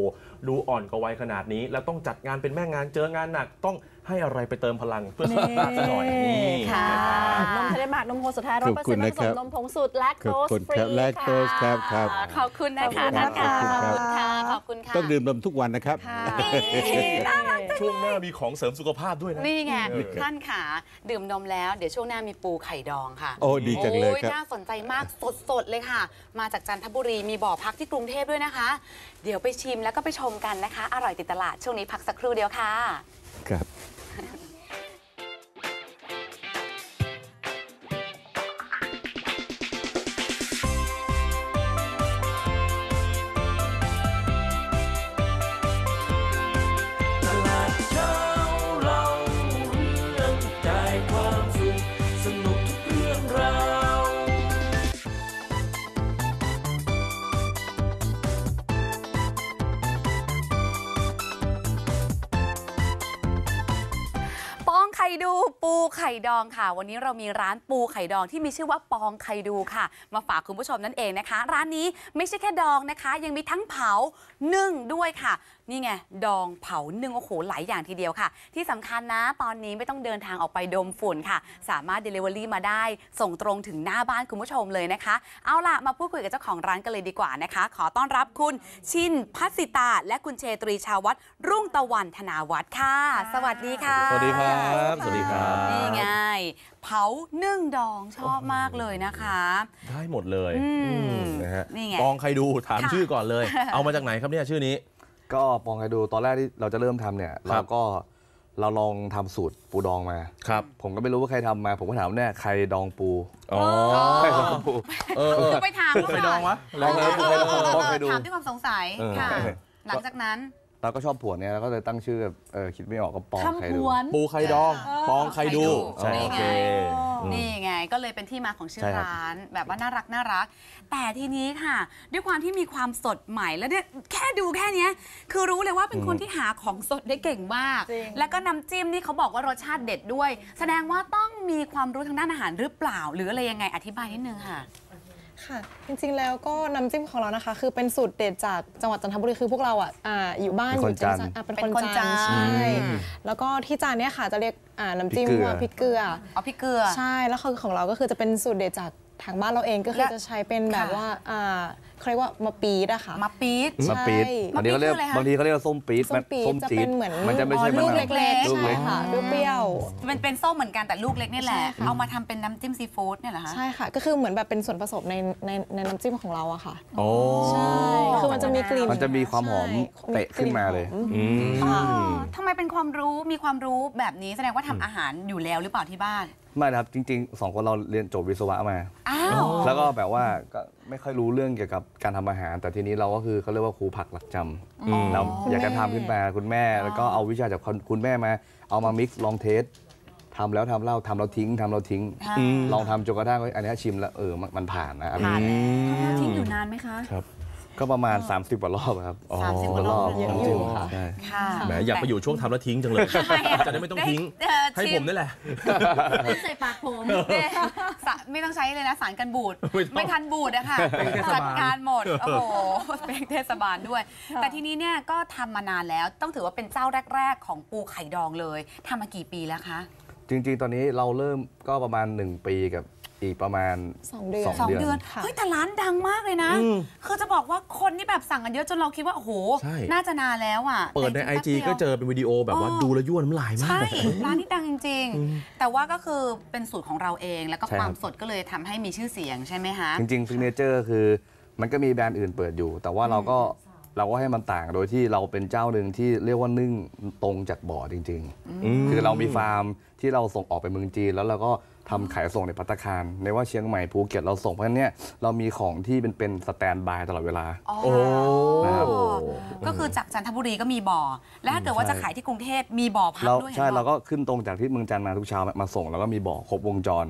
ดูอ่อนกว่าวัยขนาดนี้แล้วต้องจัดงานเป็นแม่งานเจองานหนักต้องให้อะไรไปเติมพลังเพื่อสุขภาพซะหน่อยนี่ ค่ะ นะครับ นมทะเลหมากนมโฮสุดท้าย ขอบคุณ 100% นะครับ นมผงสูตรแลค ขอบ โตส คุณ ฟรี ครับแลคโตสครับครับ ขอบคุณนะคะ ขอบคุณ ท่าน ค่ะ ค่ะขอบคุณค่ะ ต้องดื่มนมทุกวันนะครับ ช่วงหน้ามีของเสริมสุขภาพด้วยนะ นี่ไงท่านขาดื่มนมแล้วเดี๋ยวช่วงหน้ามีปูไข่ดองค่ะ โอ้ดีจังเลยครับ น่าสนใจมากสดๆเลยค่ะ มาจากจันทบุรีมีบ่อพักที่กรุงเทพด้วยนะคะ เดี๋ยวไปชิมแล้วก็ไปชมกันนะคะ อร่อยติดตลาดช่วงนี้พักสักครู่เดียวค่ะ ครับ ตลาดเช้าเราเรื่องใจความสุขสนุกทุกเรื่องราว ปองไข่ดูปูไข่ดองค่ะ วันนี้เรามีร้านปูไข่ดองที่มีชื่อว่าปองไข่ดูค่ะ มาฝากคุณผู้ชมนั่นเองนะคะ ร้านนี้ไม่ใช่แค่ดองนะคะ ยังมีทั้งเผานึ่งด้วยค่ะ นี่ไงดองเผานึ่งโอ้โหหลายอย่างทีเดียวค่ะ ที่สำคัญนะตอนนี้ไม่ต้องเดินทางออกไปดมฝุ่นค่ะ สามารถ Delivery มาได้ส่งตรงถึงหน้าบ้านคุณผู้ชมเลยนะคะ เอาล่ะมาพูดคุยกับเจ้าของร้านกันเลยดีกว่านะคะ ขอต้อนรับคุณชินพัสสิตาและคุณเชตรีชาวัฒน์รุ่งตะวันธนาวัฒน์ค่ะ สวัสดีค่ะ สวัสดีครับสวัสดีครับ นี่ไงเผานึ่งดองชอบมากเลยนะคะ ได้หมดเลยนะฮะ นี่ไง ปองใครดูถาม ค่ะ ชื่อก่อนเลย เอามาจากไหนครับเนี่ยชื่อนี้ ก็ปองไคดูตอนแรกที่เราจะเริ่มทำเนี่ย ครั เราลองทำสูตรปูดองมา ครับ ผมก็ไม่รู้ว่าใครทำมา ผมก็ถามเนี่ยใครดองปู อ๋อ ใครดองปู ไปถาม ใครดองวะ ลองเลยลองใครดู ถามด้วยความสงสัยค่ะ หลังจากนั้น เราก็ชอบผวนเนี่ยเราก็เลยตั้งชื่อแบบคิดไม่ออกก็ปองใคร คำผ ดู วน ปูไข่ดองปองใครดู ใช่ โอเค นี่ไงก็เลยเป็นที่มาของชื่อ ใช่ครับ ร้านแบบว่าน่ารัก แต่ทีนี้ค่ะ ด้วยความที่มีความสดใหม่แล้วเนี่ยแค่ดูแค่เนี้ยคือรู้เลยว่าเป็นคนที่หาของสดได้เก่งมาก จริง แล้วก็น้ำจิ้มนี่เขาบอกว่ารสชาติเด็ดด้วย แสดงว่าต้องมีความรู้ทางด้านอาหารหรือเปล่า หรืออะไรยังไงอธิบายนิดนึงค่ะ ค่ะจริงๆแล้วก็น้ำจิ้มของเรานะคะ คือเป็นสูตรเด็ดจากจังหวัดจันทบุรีคือพวกเราอยู่บ้าน เป็นคนจันทร์ เป็น เป็น ค คน น จั จั น น ทร์ ทร์ใช่แล้วก็ที่จานเนี้ยค่ะจะเรียกน้ำจิ้ม พริกเกลือ ว่าพริกเกลือ เอาพริกเกลือ ใช่แล้วคือของเราก็คือจะเป็นสูตรเด็ดจากทางบ้านเราเองก็คือ และ จะใช้เป็นแบบ ค่ะ ว่าเขาเรียกว่ามะปี๊ดอะค่ะ มาปี๊ด มะปี๊ด ใช่ บางทีเขาเรียก มะปี๊ดคืออะไรคะ บางทีเขาเรียกว่าส้มปี๊ด ส้มปี๊ด ส้ม จะ จี๊ เป็ ด นเหมือน มันจะไม่ใช่ ลูก มะนาว เล็ก ลู ๆ กเล็ ใช่ ก ค่ะเปรี้ยว มันเป็นส้มเหมือนกันแต่ลูกเล็กนี่แหละ ใช่ค่ะ เอามาทำเป็นน้ำจิ้มซีฟู้ดเนี่ยเหรอคะ ใช่ค่ะ ก็คือเหมือนแบบเป็นส่วนผสมในน้ำจิ้มของเราอะค่ะ โอ้ ใช่คือมันจะมีกลิ่น มันจะมีความหอม ใช่ เตะขึ้นมาเลย อืม อ๋อทำไมเป็นความรู้มีความรู้แบบนี้แสดงว่าทำอาหารอยู่แล้วหรือเปล่าที่บ้าน ไม่นะครับจริงๆ2 คนเราเรียนจบวิศวะมา อ้าว แล้วก็แบบว่าก็ไม่ค่อยรู้เรื่องเกี่ยวกับการทำอาหาร แต่ทีนี้เราก็คือเขาเรียกว่าครูผักหลักจำเราอยากจะทำขึ้นมาคุณแม่ แล้วก็เอาวิชาจากคุณแม่มาเอามามิกซ์ลองเทสทำแล้วทำเล่าทำแล้วทิ้งทำแล้วทิ้ง ลองทำจนกระทั่งอันนี้ชิมแล้วมันผ่านนะอันนี้ แล้วทิ้งอยู่นานไหมคะ ก็ประมาณ 30 กว่ารอบครับ 30 กว่ารอบ เยอะอยู่ค่ะ ใช่ ค่ะ แหมอยากไปอยู่ช่วงทำแล้วทิ้งจังเลย จะได้ไม่ต้องทิ้ง ให้ผมนี่แหละ ใส่ปากผม ไม่ต้องใช้เลยนะสารกันบูด ไม่ต้อง ไม่ทันบูดอะค่ะ เป็นเทศบาล จัดการหมด โอ้โห เป็นเทศบาลด้วย แต่ทีนี้เนี่ยก็ทำมานานแล้ว ต้องถือว่าเป็นเจ้าแรก ๆ ของปูไข่ดองเลยทำมากี่ปีแล้วคะ จริงๆ ตอนนี้เราเริ่มก็ประมาณ1 ปีกับอีกประมาณ 2 เดือน 2 เดื เดื อ อน น เฮ้ย แต่ร้านดังมากเลยนะ คือจะบอกว่าคนที่แบบสั่งกันเยอะจนเราคิดว่า โอ้โห ใช่ น่าจะนานแล้วอ่ะ เปิดใน แต่จ IG ริงๆ ก็ แป๊บ เจ ดียว อเป็นวิดีโอแบบว่าดูแล้วยั่วน้ำลายมาก ใช่ ร้านนี้ดังจริง ๆ แต่ว่าก็คือเป็นสูตรของเราเอง แล้วก็ ใช่ ค ครับ วามสดก็เลยทำให้มีชื่อเสียงใช่ไหมคะ จริงๆซิกเนเจอร์คือมันก็มีแบรนด์อื่นเปิดอยู่ แต่ว่าเราก็ให้มันต่างโดยที่เราเป็นเจ้าหนึ่งที่เรียกว่านึ่งตรงจากบ่อจริงๆคือเรามีฟาร์มที่เราส่งออกไปเมืองจีนแล้วเราก็ ทำขายส่งในภัตตาคารในว่าเชียงใหม่ภูเก็ตเราส่งเพราะฉะนั้นเนี่ยเรามีของที่เป็นสแตนด์บายตลอดเวลา โอ้ นะครับ ก็คือจากจันทบุรีก็มีบ่อ และถ้าเกิดว่าจะขายที่กรุงเทพมีบ่อพัก เรา ด้วย ใช่ ห็น เรา บอก ก็ขึ้นตรงจากที่เมืองจันทร์มาทุกเช้ามาส่งแล้วก็มีบ่อครบวงจร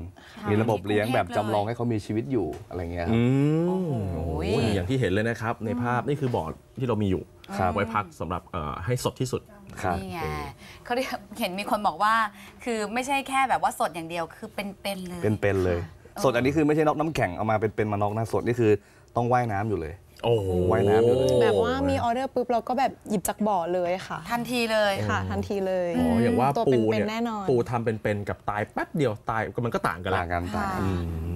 มีระบบเลี้ยงแบบจำลองให้เขามีชีวิตอยู่อะไรเงี้ยครับ โอ้ย อย่างที่เห็นเลยนะครับในภาพนี่คือบ่อที่เรามีอยู่ ครับ ไว้พักสำหรับให้สดที่สุด ครับ นี่ไงเขาเห็นมีคนบอกว่า คือไม่ใช่แค่แบบว่าสดอย่างเดียวคือเป็นๆเลย เป็นเลย สดอันนี้คือไม่ใช่นอกน้ำแข็งเอามาเป็นมานอกนะสดนี่คือต้องว่ายน้ำอยู่เลย โอ้โห ว่ายน้ำอยู่เลย แบบว่ามีออเดอร์ปุ๊บเราก็แบบหยิบจากบ่อเลยค่ะ ทันทีเลย ค่ะ ทันทีเลย อ๋ออย่างว่า ตัว ปู เป็น เนี่ย ๆแน่นอน ปูทำเป็นๆกับตายแป๊บเดียวตายมันก็ต่างกันแหละ ต่างกันต่างกัน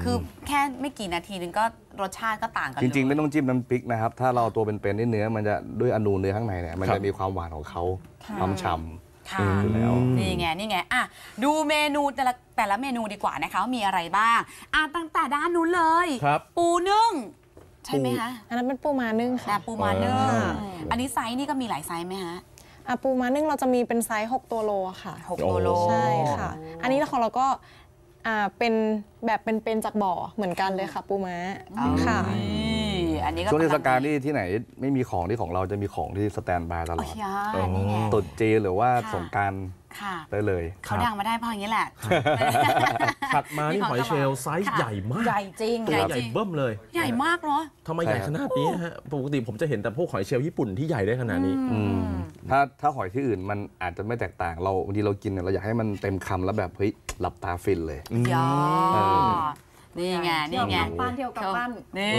คือแค่ไม่กี่นาทีนึงก็รสชาติก็ต่างกัน จริงๆ ไม่ เลย ต้องจิ้มน้ำพริกนะครับ ถ้าเราตัวเป็นๆนี่เนื้อมันจะด้วยอนูเนื้อข้างในเนี่ยมันจะมีความหวานของเขาความฉ่ำ ค่ะ อยู่แล้ว นี่ไงอ่ะดูเมนูแต่ละเมนูดีกว่านะคะว่ามีอะไรบ้างตั้งแต่ด้านนู้นเลย ครับ ปูนึ่งใช่ไหมคะ อันนั้นเป็นปูม้านึ่งค่ะ ปูมานึ่ง ค่ะ อันนี้ไซส์นี่ก็มีหลายไซส์ไหมฮะ ปูม้านึ่งเราจะมีเป็นไซส์6ตัวโลค่ะ 6 ตัวโล ใช่ค่ะ อันนี้ของเราก็เป็นแบบเป็นจากบ่อเหมือนกันเลยค่ะ ปูม้าค่ะ อันนี้ก็ ช่วงเทศกาลนี่ที่ไหนไม่มีของที่ของเราจะมีของที่สแตนด์บายตล โอ้ อด ยนี่ไง ตรุษจีนหรือว่า ค่ะ สงกรานต์ ค่ะ ได้เลย เขาดังมาได้เพราะอย่างนี้แหละ ถัดมานี่หอยเชลล์ไซส์ใหญ่มาก ใหญ่จริง ตัว ใหญ่ ใหญ่ จริง เบิ้มเลย ใหญ่มากเนาะ ทำไมใหญ่ขนาดนี้ฮะปกติผมจะเห็นแต่พวกหอยเชลล์ญี่ปุ่นที่ใหญ่ได้ขนาดนี้ ถ้าหอยที่อื่นมันอาจจะไม่แตกต่างเราบางทีเรากินเนี่ยเราอยากให้มันเต็มคำแล้วแบบเฮ้ยหลับตาฟินเลย ยอนี่ไงนี่ไง กำปั้นเที่ยวกำปั้น นี่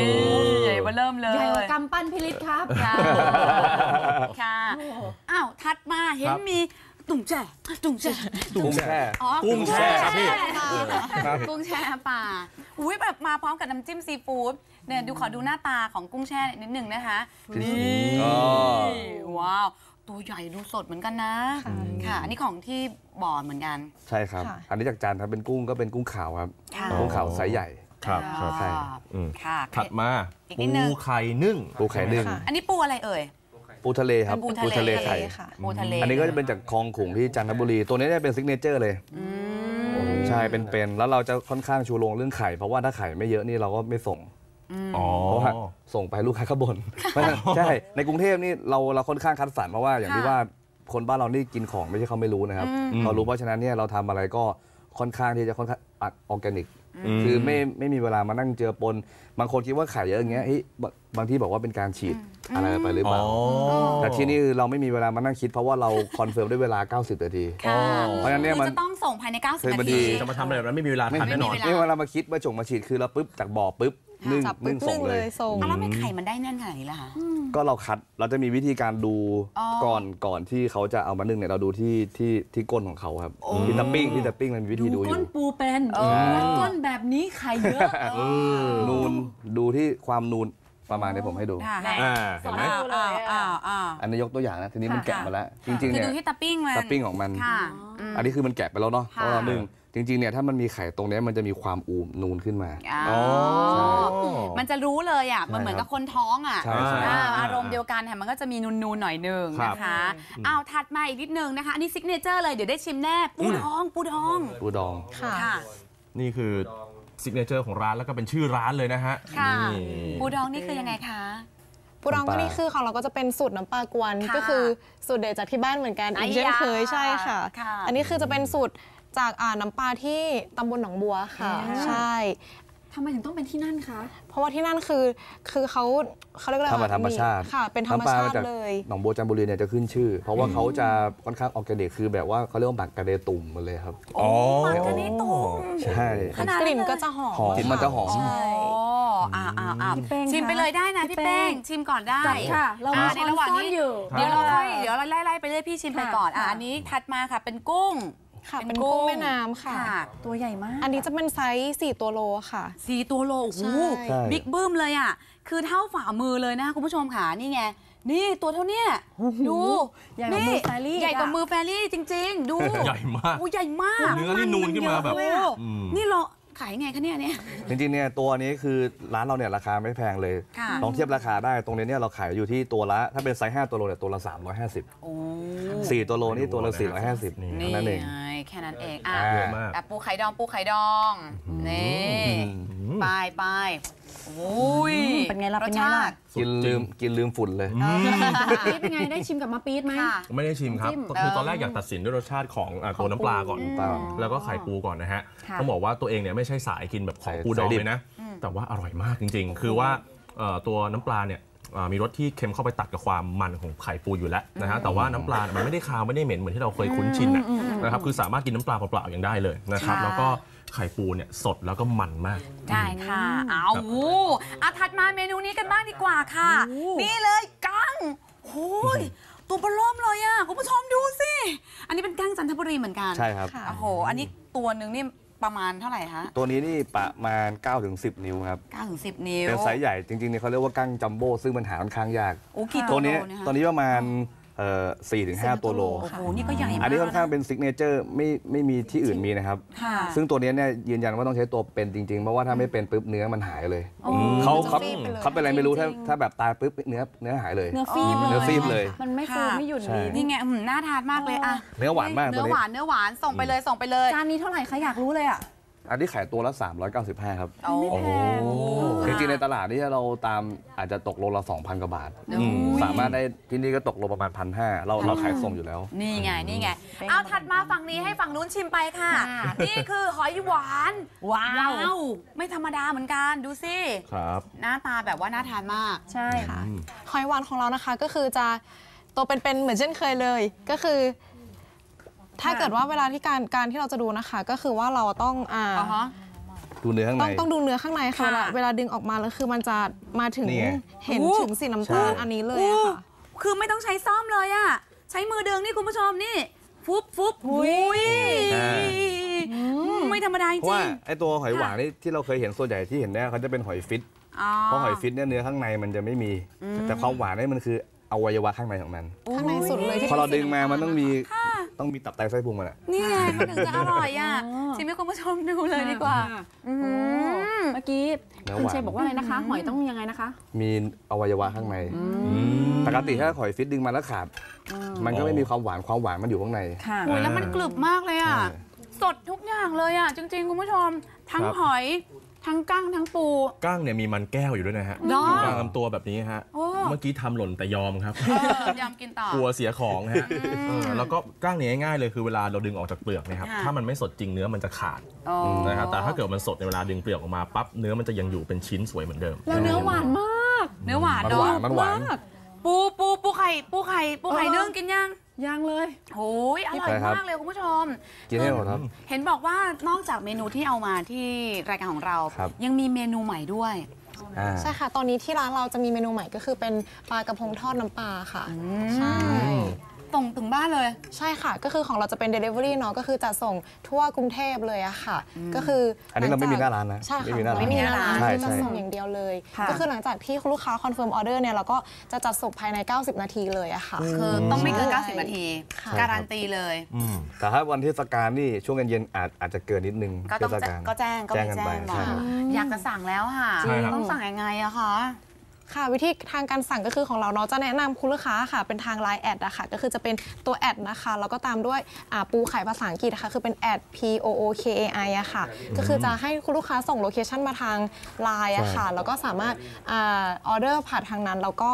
ใหญ่มาเริ่มเลย ใหญ่กว่ากำปั้นพิริศครับ ค่ะค่ะอ้าวถัดมาเห็นมีตุ่งแช่ กุ้งแช่ อ๋อ กุ้งแช่ครับพี่ กุ้งแช่ป่าอุ้ยแบบมาพร้อมกับน้ำจิ้มซีฟู้ดเนี่ยขอดูหน้าตาของกุ้งแช่นิดหนึ่งนะคะนี่ว้าวตัวใหญ่ดูสดเหมือนกันนะค่ะอันนี้ของที่บ่อเหมือนกัน ใช่ครับ ค่ะ อันนี้จากจานครับเป็นกุ้งก็เป็นกุ้งขาวครับ ค่ะ กุ้งขาวไซส์ใหญ่ ครับ ใช่ ค่ะ ถัดมา อีกนิ ปู ดนึง ไข่นึ่ง ปูไข่นึ่ง อันนี้ปูอะไรเอ่ย ปูทะเลครับ ปูทะเล ไข่ ค่ะ ปูทะเล อันนี้ก็จะเป็นจากคลองขุงที่จันทบุรี ตัวนี้เนี่ยเป็นซิกเนเจอร์เลย ใช่เป็นแล้วเราจะค่อนข้างชูโรงเรื่องไข่ เพราะว่าถ้าไข่ไม่เยอะนี่เราก็ไม่ส่ง อ๋อ เพราะว่าส่งไปลูกค้าขบนใช่ ในกรุงเทพนี่เราค่อนข้างคัดสรรเพราะว่าอย่างที่ว่าคนบ้านเรานี่กินของไม่ใช่เขาไม่รู้นะครับเรารู้เพราะฉะนั้นเนี่ยเราทำอะไรก็ค่อนข้างที่จะค่อนข้างออร์แกนิก คือไม่มีเวลามานั่งเจอปนบางคนคิดว่าไข่เยอะอย่างเงี้ยบางที่บอกว่าเป็นการฉีดอะไรไปหรือเปล่า แต่ที่นี่เราไม่มีเวลามานั่งคิดเพราะว่าเราคอนเฟิร์มด้วยเวลา 90 นาที ค่ะ เพราะฉะนั้นเนี่ยมัน จะต้องส่งภายใน 90 คือ นา บางที ที จะมาทำอะไรแบบนั้นไม่มีเวลาทันแน่นอน ไม่มีเวลา นี่เวลามาคิดมาจงมาฉีดคือเราปุ๊บจากบ่อปุ๊บนึ่ง จับปุ๊ นึ่ บ งส่ นึ่ ง ง เล เลย ยส่ง แล้วไม่ไข่มันได้แน่นขนาดนี้ล่ะคะ ก็เราคัดเราจะมีวิธีการดูก่อนที่เขาจะเอามานึ่งเนี่ยเราดูที่ก้นของเขาครับที่ตับปิ้งมันมีวิธีดูอ ก้ ยู่ นปูเป็นก้นแบบนี้ไข่เยอะ นูนดูที่ความนูนประมาณนี้ผมให้ดู ค่ะ เห็นไหม อันนี้ยกตัวอย่างนะทีนี้มันแกะมาแล้ว จริงๆ คือ เนี่ย ดูที่ตาปิ้งมัน ตับปิ้งของมัน ค่ะ อันนี้คือมันแกะไปแล้วเนาะเพ ค่ะ ราะเรานึ่งจริงๆเนี่ยถ้ามันมีไข่ตรงเนี้ยมันจะมีความอูมนูนขึ้นมา อ๋อ ใช่ มันจะรู้เลยอ่ะ มันเหมือนกับคนท้องอ่ะ ใช่ใช่ อารมณ์เดียวกันค่ะมันก็จะมีนูนๆหน่อยหนึง ครับ นะคะอ้าวถัดมาอีกนิดนึงนะคะ อันนี้ซิกเนเจอร์เลยเดี๋ยวได้ชิมแน่ปูดอง ปูดอง ค่ะ ค่ะ นี่คือซิกเนเจอร์ของร้านแล้วก็เป็นชื่อร้านเลยนะฮะ ค่ะ นี่ ปูดองนี่คือยังไงคะ ปูดองก็นี่คือของเราก็จะเป็นสูตรน้ำปลากวน ค่ะ ก็คือสูตรเด็ดจากที่บ้านเหมือนกัน อ้ อีกเช่นเคย ยา ใช่ค่ะ ค่ะ อันนี้คือจะเป็นสูตรจากน้ำปลาที่ตำบลหนองบัวค่ะ ใช่ ทำไมถึงต้องเป็นที่นั่นคะ เพราะว่าที่นั่นคือเขาเรียกอะไร ทำมาธรรมชาติ ค่ะ เป็นธรรมชาติเลย หนองบัวจันทบุรีเนี่ยจะขึ้นชื่อ เพราะว่าเขาจะค่อนข้างออร์แกนิกคือแบบว่าเขาเรียกว่าหมักกระเดตุ่มหมาเลยครับ อ๋อ หมักกันนี่ตุ่ม ใช่ ขนาด กลิ่น เลย ก็จะหอม หอมมันจะหอม ใช่ พี่เป้ง ชิม คะ ไปเลยได้นะ พี่ พี่ เป้ เป้ง ง ชิมก่อนได้ จัดค่ะ เรามี ในระหว่าง ช้อน นี้ อยู่ เดี๋ยวเราไล่ไปเรื่อยพี่ชิมไปก่อนอันนี้ถัดมาค่ะเป็นกุ้ง ค่ะ เป็นกุ้งแม่น้ำค่ะ ตัวใหญ่มาก อันนี้จะเป็นไซส์4ตัวโลค่ะ 4 ตัวโลโอ้โห ใช่ บิ๊กบึ้มเลยอ่ะ คือเท่าฝ่ามือเลยนะคุณผู้ชมค่ะนี่ไง นี่ตัวเท่าเนี้ยดู ใหญ่กว่ามือแฟรี่ ใหญ่กว่ามือแฟรี่จริง ๆ ดู ใหญ่มาก โอ้ใหญ่มาก เนื้อนี่นูนขึ้นมาแบบ เยอะเลยอะนี่เราขายไงคะเนี่ย จริงๆเนี่ยตัวนี้คือร้านเราเนี่ยราคาไม่แพงเลย ค่ะ ลองเทียบราคาได้ตรงนี้เนี่ยเราขายอยู่ที่ตัวละถ้าเป็นไซส์5ตัวโลเนี่ยตัวละ350 โอ้ 4ตัวโลนี่ตัวละ450 นี่ นั่นเอง ไงแค่ ค่นั้นเอง เยอะมาก แต่ปูไข่ดองนี่ไปโอ้ย เป็นไงล่ะ ร เป็ ส นไง ชา ล่ะ ติ กินลืมฝุ่นเลย ปี๊ดเป็นไงได้ชิมกับมะปี๊ดไหม ค่ะ ไม่ได้ชิมครับ จิ้ม คือตอนแรกอยากตัดสินด้วยรสชาติของตัวน้ำปลาก่อน แล้วก็ไข่ปูก่อนนะฮะ ค่ะ ต้องบอกว่าตัวเองเนี่ยไม่ใช่สายกินแบบของปูดองเลยนะ แต่ว่าอร่อยมากจริงๆ คือว่าตัวน้ำปลาเนี่ยมีรสที่เค็มเข้าไปตัดกับความมันของไข่ปูอยู่แล้วนะฮะ แต่ว่าน้ำปลามันไม่ได้คาวไม่ได้เหม็นเหมือนที่เราเคยคุ้นชินนะครับ คือสามารถกินน้ำปลาเปล่าๆยังได้เลยนะครับ แล้วก็ไข่ปูเนี่ยสดแล้วก็มันมาก ได้ค่ะถัดมาเมนูนี้กันบ้างดีกว่าค่ะ นี่เลยกั้งโอ้ยตัวเบล่มเลยอ่ะคุณผู้ชมดูสิ อันนี้เป็นกั้งจันทบุรีเหมือนกัน ใช่ครับ โอ้โห อันนี้ตัวหนึ่งนี่ประมาณเท่าไหร่คะ ตัวนี้นี่ประมาณ 9-10 นิ้วครับ 9-10 นิ้ว เป็นไซส์ใหญ่จริงๆเนี่ยเขาเรียกว่ากั้งจัมโบ้ซึ่งมันหาค่อนข้างยาก โอ้กี่ ตัวนี้ โลเยคะ ตัวนี้ประมาณ4-5 ตัวโล โอ้โห นี่ก็ใหญ่มาก อันนี้ค่อนข้างเป็นซิกเนเจอร์ไม่มีที่อื่นมีนะครับ ค่ะ ซึ่งตัวนี้เนี่ยยืนยันว่าต้องใช้ตัวเป็นจริงๆ เพราะว่าถ้าไม่เป็นปุ๊บเนื้อมันหายเลย โอ้ เขาเป็นอะไรไม่รู้ จริงๆ ถ้าแบบตายปุ๊บเนื้อหายเลย เนื้อฟีบเลย เนื้อฟีบเลย มันไม่ฟู ค่ะ ไม่หยุด ใช่ ดี นี่ไงน่าทานมากเลยอะ เนื้อหวานมากตัว เนื้อ นี้ หวานส่งไปเลย จานนี้เท่าไหร่คะอยากรู้เลยอ่ะ อันนี้ขายตัวละ395ครับ โอ้ ไม่แพง จริงๆในตลาดนี่เราตามอาจจะตกโลละ 2,000 กว่าบาท สามารถได้ที่นี่ก็ตกโลประมาณ 1,500เราขายส่งอยู่แล้ว นี่ไง เป็น เอาถัดมาฝั่งนี้ให้ฝั่งนู้นชิมไปค่ะ นี่คือหอยหวาน ว้าว ไม่ธรรมดาเหมือนกันดูสิ ครับ หน้าตาแบบว่าน่าทานมาก ใช่ หอยหวานของเรานะคะก็คือจะตัวเป็นๆเหมือนเช่นเคยเลย ก็คือ ถ้าเกิดว่าเวลาที่การที่เราจะดูนะคะ ก็คือว่าเราต้องดูเนื้อข้างใน ต้องดูเนื้อข้างในค่ะ ค่ะ เวลาดึงออกมาแล้วคือมันจะมาถึง นี่ไง เห็น โอ้ ถึงสีน้ำตาล ใช่ อันนี้เลยอะค่ะ คือไม่ต้องใช้ซ่อมเลยอะใช้มือดึงนี่คุณผู้ชมนี่ฟุบหุยไม่ธรรมดาจ เพราะ ริ ว่าง ไอตัวหอยหวานนี่ที่เราเคยเห็นส่วนใหญ่ที่เห็นเนี่ยเขาจะเป็นหอยฟิต เพราะหอยฟิตเนี่ยเนื้อข้างในมันจะไม่มี แต่ความหวานนี่มันคืออวัยวะข้างในของมัน ข้างในสุดเลยที่ พอเราดึงมามันต้องมีตับไตไส้พุงมันอะ นี่ไงมันถึงจะอร่อยอ่ะชิมให้คุณผู้ชมดูเลยดีกว่า เมื่อกี้คุณเชฟบอกว่าอะไรนะคะ หอยต้องยังไงนะคะ มีอวัยวะข้างในปกติถ้าหอยฟิตดึงมาแล้วขาด มันก็ไม่มีความหวานมันอยู่ข้างใน ค่ะ โอ้ยแล้วมันกรึบมากเลยอ่ะ สดทุกอย่างเลยอ่ะ จริงๆ คุณผู้ชม ทั้งหอย ทั้งกั้งทั้งปู กั้งเนี่ยมีมันแก้วอยู่ด้วยนะฮะ เนอะ กลางลำตัวแบบนี้ฮะ โอ้ เมื่อกี้ทำหล่นแต่ยอมครับ ยอมกินต่อ กลัวเสียของฮะแล้วก็ก้างเนี่ยง่ายๆเลยคือเวลาเราดึงออกจากเปลือกเนะครับ ค่ะ ถ้ามันไม่สดจริงเนื้อมันจะขาด อ๋อ นะครับแต่ถ้าเกิดมันสดในเวลาดึงเปลือกออกมาปั๊บเนื้อมันจะยังอยู่เป็นชิ้นสวยเหมือนเดิม แล้วเนื้อหวานมาก เนื้อหวาน มัน เนาะ หวานมันหวาน มาก ปูไข่นึ่งกินยัง ยังเลย โอ้ยอร่อย ใช่ครับ มากเลยคุณผู้ชม กินให้หมดครับ เห็นบอกว่านอกจากเมนูที่เอามาที่รายการของเรา ครับ ยังมีเมนูใหม่ด้วย ใช่ค่ะ ตอนนี้ที่ร้านเราจะมีเมนูใหม่ก็คือเป็นปลากระพงทอดน้ำปลาค่ะ ใช่ ส่งถึงบ้านเลย ใช่ค่ะ ก็คือของเราจะเป็น Delivery เนาะ ก็คือจะส่งทั่วกรุงเทพเลยอะค่ะ ก็คือ อันนี้เราไม่มีหน้าร้านนะ ใช่ค่ะ ไม่มีหน้าร้าน ไม่มีหน้าร้าน ใช่ คือจะ ใช่ ส่งอย่างเดียวเลย ค่ะ ก็คือหลังจากที่ลูกค้าคอนเฟิร์มออเดอร์เนี่ยเราก็จะจัดส่งภายใน 90 นาทีเลยอะค่ะ คือต้องไม่เกิน 90 นาที ค่ะ การันตีเลย แต่ถ้าวันเทศกาลนี่ช่วงเย็นๆอาจจะเกินนิดนึง ก็ต้อง เทศกาล ก็แจ้งก็ แจ้ ไม่ งกัน แจ้ ไป งมา ใช่ครับ อยากจะสั่งแล้วค่ะ ใช่ครับ ต้องสั่งยังไงอะคะ ค่ะวิธีทางการสั่งก็คือของเราเนาะจะแนะนำคุณลูกค้าค่ะเป็นทาง Line แอดอะค่ะก็คือจะเป็นตัวแอดนะคะแล้วก็ตามด้วยปูไข่ภาษาอังกฤษนะคะคือเป็นแอด POOKAI อะค่ะก็คือจะให้คุณลูกค้าส่งโลเคชันมาทาง Line อะค่ะแล้วก็สามารถออเดอร์ผ่านทางนั้นแล้วก็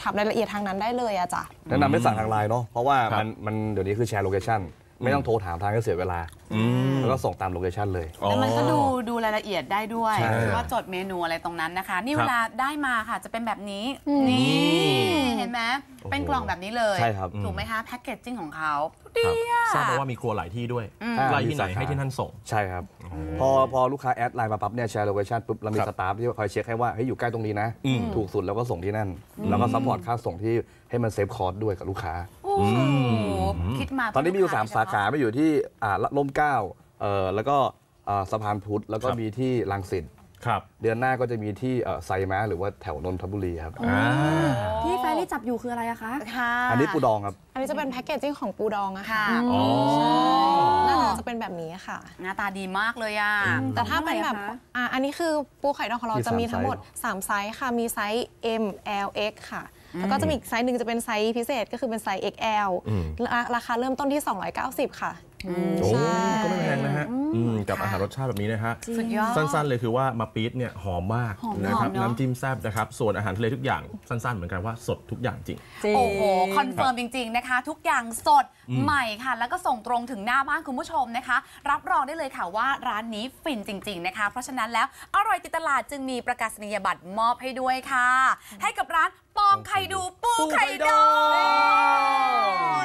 ถามรายละเอียดทางนั้นได้เลยอะจ้ะ แนะนำให้สั่งทางไลน์เนาะเพราะว่า ครับ มันเดี๋ยวนี้คือแชร์โลเคชั่นไม่ต้องโทรถามทางก็เสียเวลาแล้วก็ส่งตามโลเคชั่นเลย แล้วมันก็ดูรายละเอียดได้ด้วย ใช่ ว่าจดเมนูอะไรตรงนั้นนะคะ นี่ ครับ เวลาได้มาค่ะจะเป็นแบบนี้ นี่เห็นไหมเป็นกล่องแบบนี้เลย ใช่ครับ ถูกไหมคะแพ็กเกจจิ้งของเขา ครับ ดีอะ ทราบมาว่ามีครัวหลายที่ด้วยใกล้ที่ไหนให้ที่นั่นส่ง ใช่ครับ พอลูกค้าแอดไลน์มาปั๊บเนี่ยแชร์โลเคชั่นปุ๊บเรามี ครับ สตาฟที่คอยเช็คให้ว่าเฮ้ยอยู่ใกล้ตรงนี้นะ ถูกสุดแล้วก็ส่งที่นั่น แล้วก็ซัพพอร์ตค่าส่งที่ให้มันเซฟคอร์สด้วยกับลูกค้า โอ้โหคิดมา ตอนนี้มีอยู่ เพื่ 3 สาขาไม่อยู่ที่ร่มเกล้าแล้วก็สะพานพุทธแล้วก็ ครับ มีที่รังสิต ครับ เดือนหน้าก็จะมีที่ไซม้าหรือว่าแถวนนทบุรีครับ ที่แฟรี่จับอยู่คืออะไรอะคะ ค่ะ อันนี้ปูดองครับ อันนี้จะเป็นแพ็กเกจจิ้งของปูดองอะค่ะ ค่ะ อ๋อ หน้าตาจะเป็นแบบนี้ค่ะ หน้าตาดีมากเลยอ่ะ แต่ถ้าเป็นแบบ เท่าไหร่อะคะ อันนี้คือปูไข่ดองของเรา มี จะมี 3 ทั้งหมด 3 ไซส์ค่ะ มีไซส์ M L X ค่ะ แล้วก็จะมีอีกไซส์หนึ่งจะเป็นไซส์พิเศษก็คือเป็นไซส์ XL ราคาเริ่มต้นที่ 290 ค่ะ โอ้ก็ไม่แพงนะฮะกับอาหารรสชาติแบบนี้นะฮะ สุดยอด สั้นๆเลยคือว่ามาปี๊ดเนี่ยหอมมากนะครับ เนอะ น้ำจิ้มแซ่บนะครับส่วนอาหารทะเลทุกอย่างสั้นๆเหมือนกันว่าสดทุกอย่างจริง โอ้โห คอนเฟิร์มจริง ๆ นะคะ ทุกอย่างสดใหม่ค่ะ แล้วก็ส่งตรงถึงหน้าบ้านคุณผู้ชมนะคะ รับรองได้เลยค่ะว่าร้านนี้ฟินจริง ๆ นะคะ เพราะฉะนั้นแล้วอร่อยติดตลาดจึงมีประกาศนียบัตรมอบให้ด้วยค่ะ ให้กับร้านปองไข่ดูปูไข่ดอง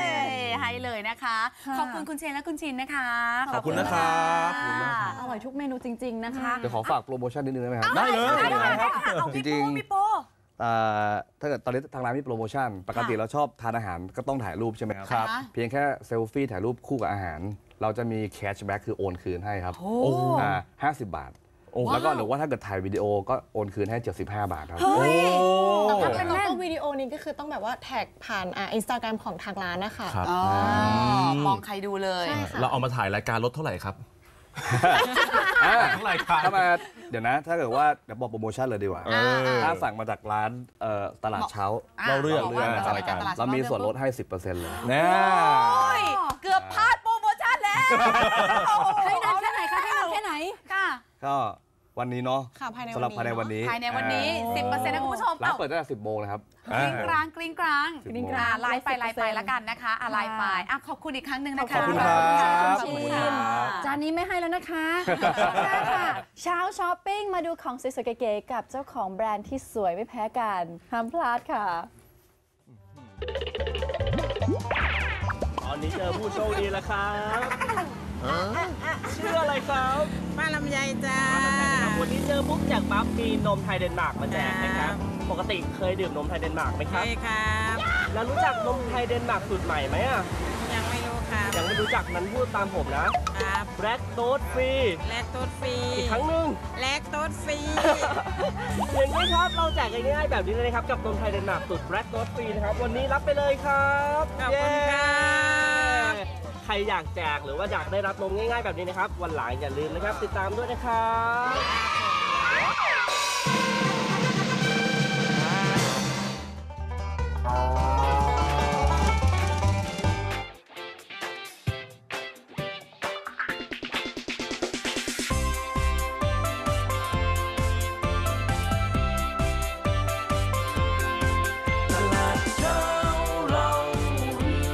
ให้เลยนะคะ ขอบคุณคุณเชนและคุณชินนะคะ ขอบคุณนะครับขอบคุณมากครับ อร่อยทุกเมนูจริง ๆ นะคะ เดี๋ยวขอฝากโปรโมชั่นนิดนึงได้ไหมครับ ได้เลย ได้ค่ะเอา จ พี่ ริ โป้ งๆ พี่โป้ ถ้าเกิดตอนนี้ทางร้านมีโปรโมชั่น ปกติเราชอบทานอาหารก็ต้องถ่ายรูปใช่ไหมครับ ครับ เพียงแค่เซลฟี่ถ่ายรูปคู่กับอาหาร เราจะมีแคชแบ็กคือโอนคืนให้ครับ โอ้ 50 บาท โอ้ แล้วก็หรือว่าถ้าเกิดถ่ายวิดีโอก็โอนคืนให้75 บาทครับ เฮ้ย แต่ว่าเป็นแล้วก็วิดีโอนี้ก็คือต้องแบบว่าแท็กผ่านอินสตาแกรมของทางร้านนะคะ ครับ อ๋อมองใครดูเลย ใช่ค่ะ เราเอามาถ่ายรายการลดเท่าไหร่ครับ ทั้งรายการ ถ้ามาเดี๋ยวนะ ถ้าเกิดว่าเดี๋ยวบอกโปรโมชั่นเลยดีกว่า ถ้าสั่งมาจากร้านตลาดเช้า เราเรื่อง จากรายการเรามีส่วนลดให้ 10%เลย แน่ โอ้ยเกือบพลาดโปรโมชั่นแล้ว ให้นานแค่ไหนคะให้นานแค่ไหน ค่ะ ก็วันนี้เนาะ ค่ะภายใน สำหรับ วันนี้ ภายในวันนี้ ภายในวันนี้ 10%นะคุณผู้ชม ร้าน เอ้า เปิดตั้งแต่10 โมงนะครับ กริ้งกลางกริ้งกลาง กริ้งกลาง ไลน์ไปไลน์ไปแล้วกันนะคะไลน์ไปขอบคุณอีกครั้งหนึ่งนะคะ ขอบคุณครับ ขอบคุณค่ะจานนี้ไม่ให้แล้วนะคะค่ะเช้าช้อปปิ้งมาดูของสวยๆเก๋ๆกับเจ้าของแบรนด์ที่สวยไม่แพ้กันห้ามพลาดค่ะ ตอนนี้เจอผู้โชคดีแล้วครับชื่ออะไรครับ ป้าลำไยจ้า วันนี้เจอปุ๊บแจกปั๊บมีนมไทยเดนมาร์กมาแจกนะครับ ปกติเคยดื่มนมไทยเดนมาร์กไหมค เค รับ ยครับ แล้วรู้จักนมไทยเดนมาร์กสูตรใหม่ไหมอ่ะ ยังไม่รู้ครับ ยังไม่รู้จักนั้นพูดตามผมนะครับ แบล็กโต๊ดฟรี แลคโตสฟรี อีกครั้งหนึ่ง แลคโตสฟรี เห็นไหมครับ เราแจกกันง่ายๆแบบนี้เลยนะครับ กับนมไทยเดนมาร์กสูตรแบล็กโต๊ดฟรีนะครับ วันนี้รับไปเลยครับ ขอบคุณครับ เย้ใครอยากแจกหรือว่าอยากได้รับนมง่ายๆแบบนี้นะครับ วันหลังอย่าลืมนะครับ ติดตามด้วยนะครับ ตลาดเช้าเรา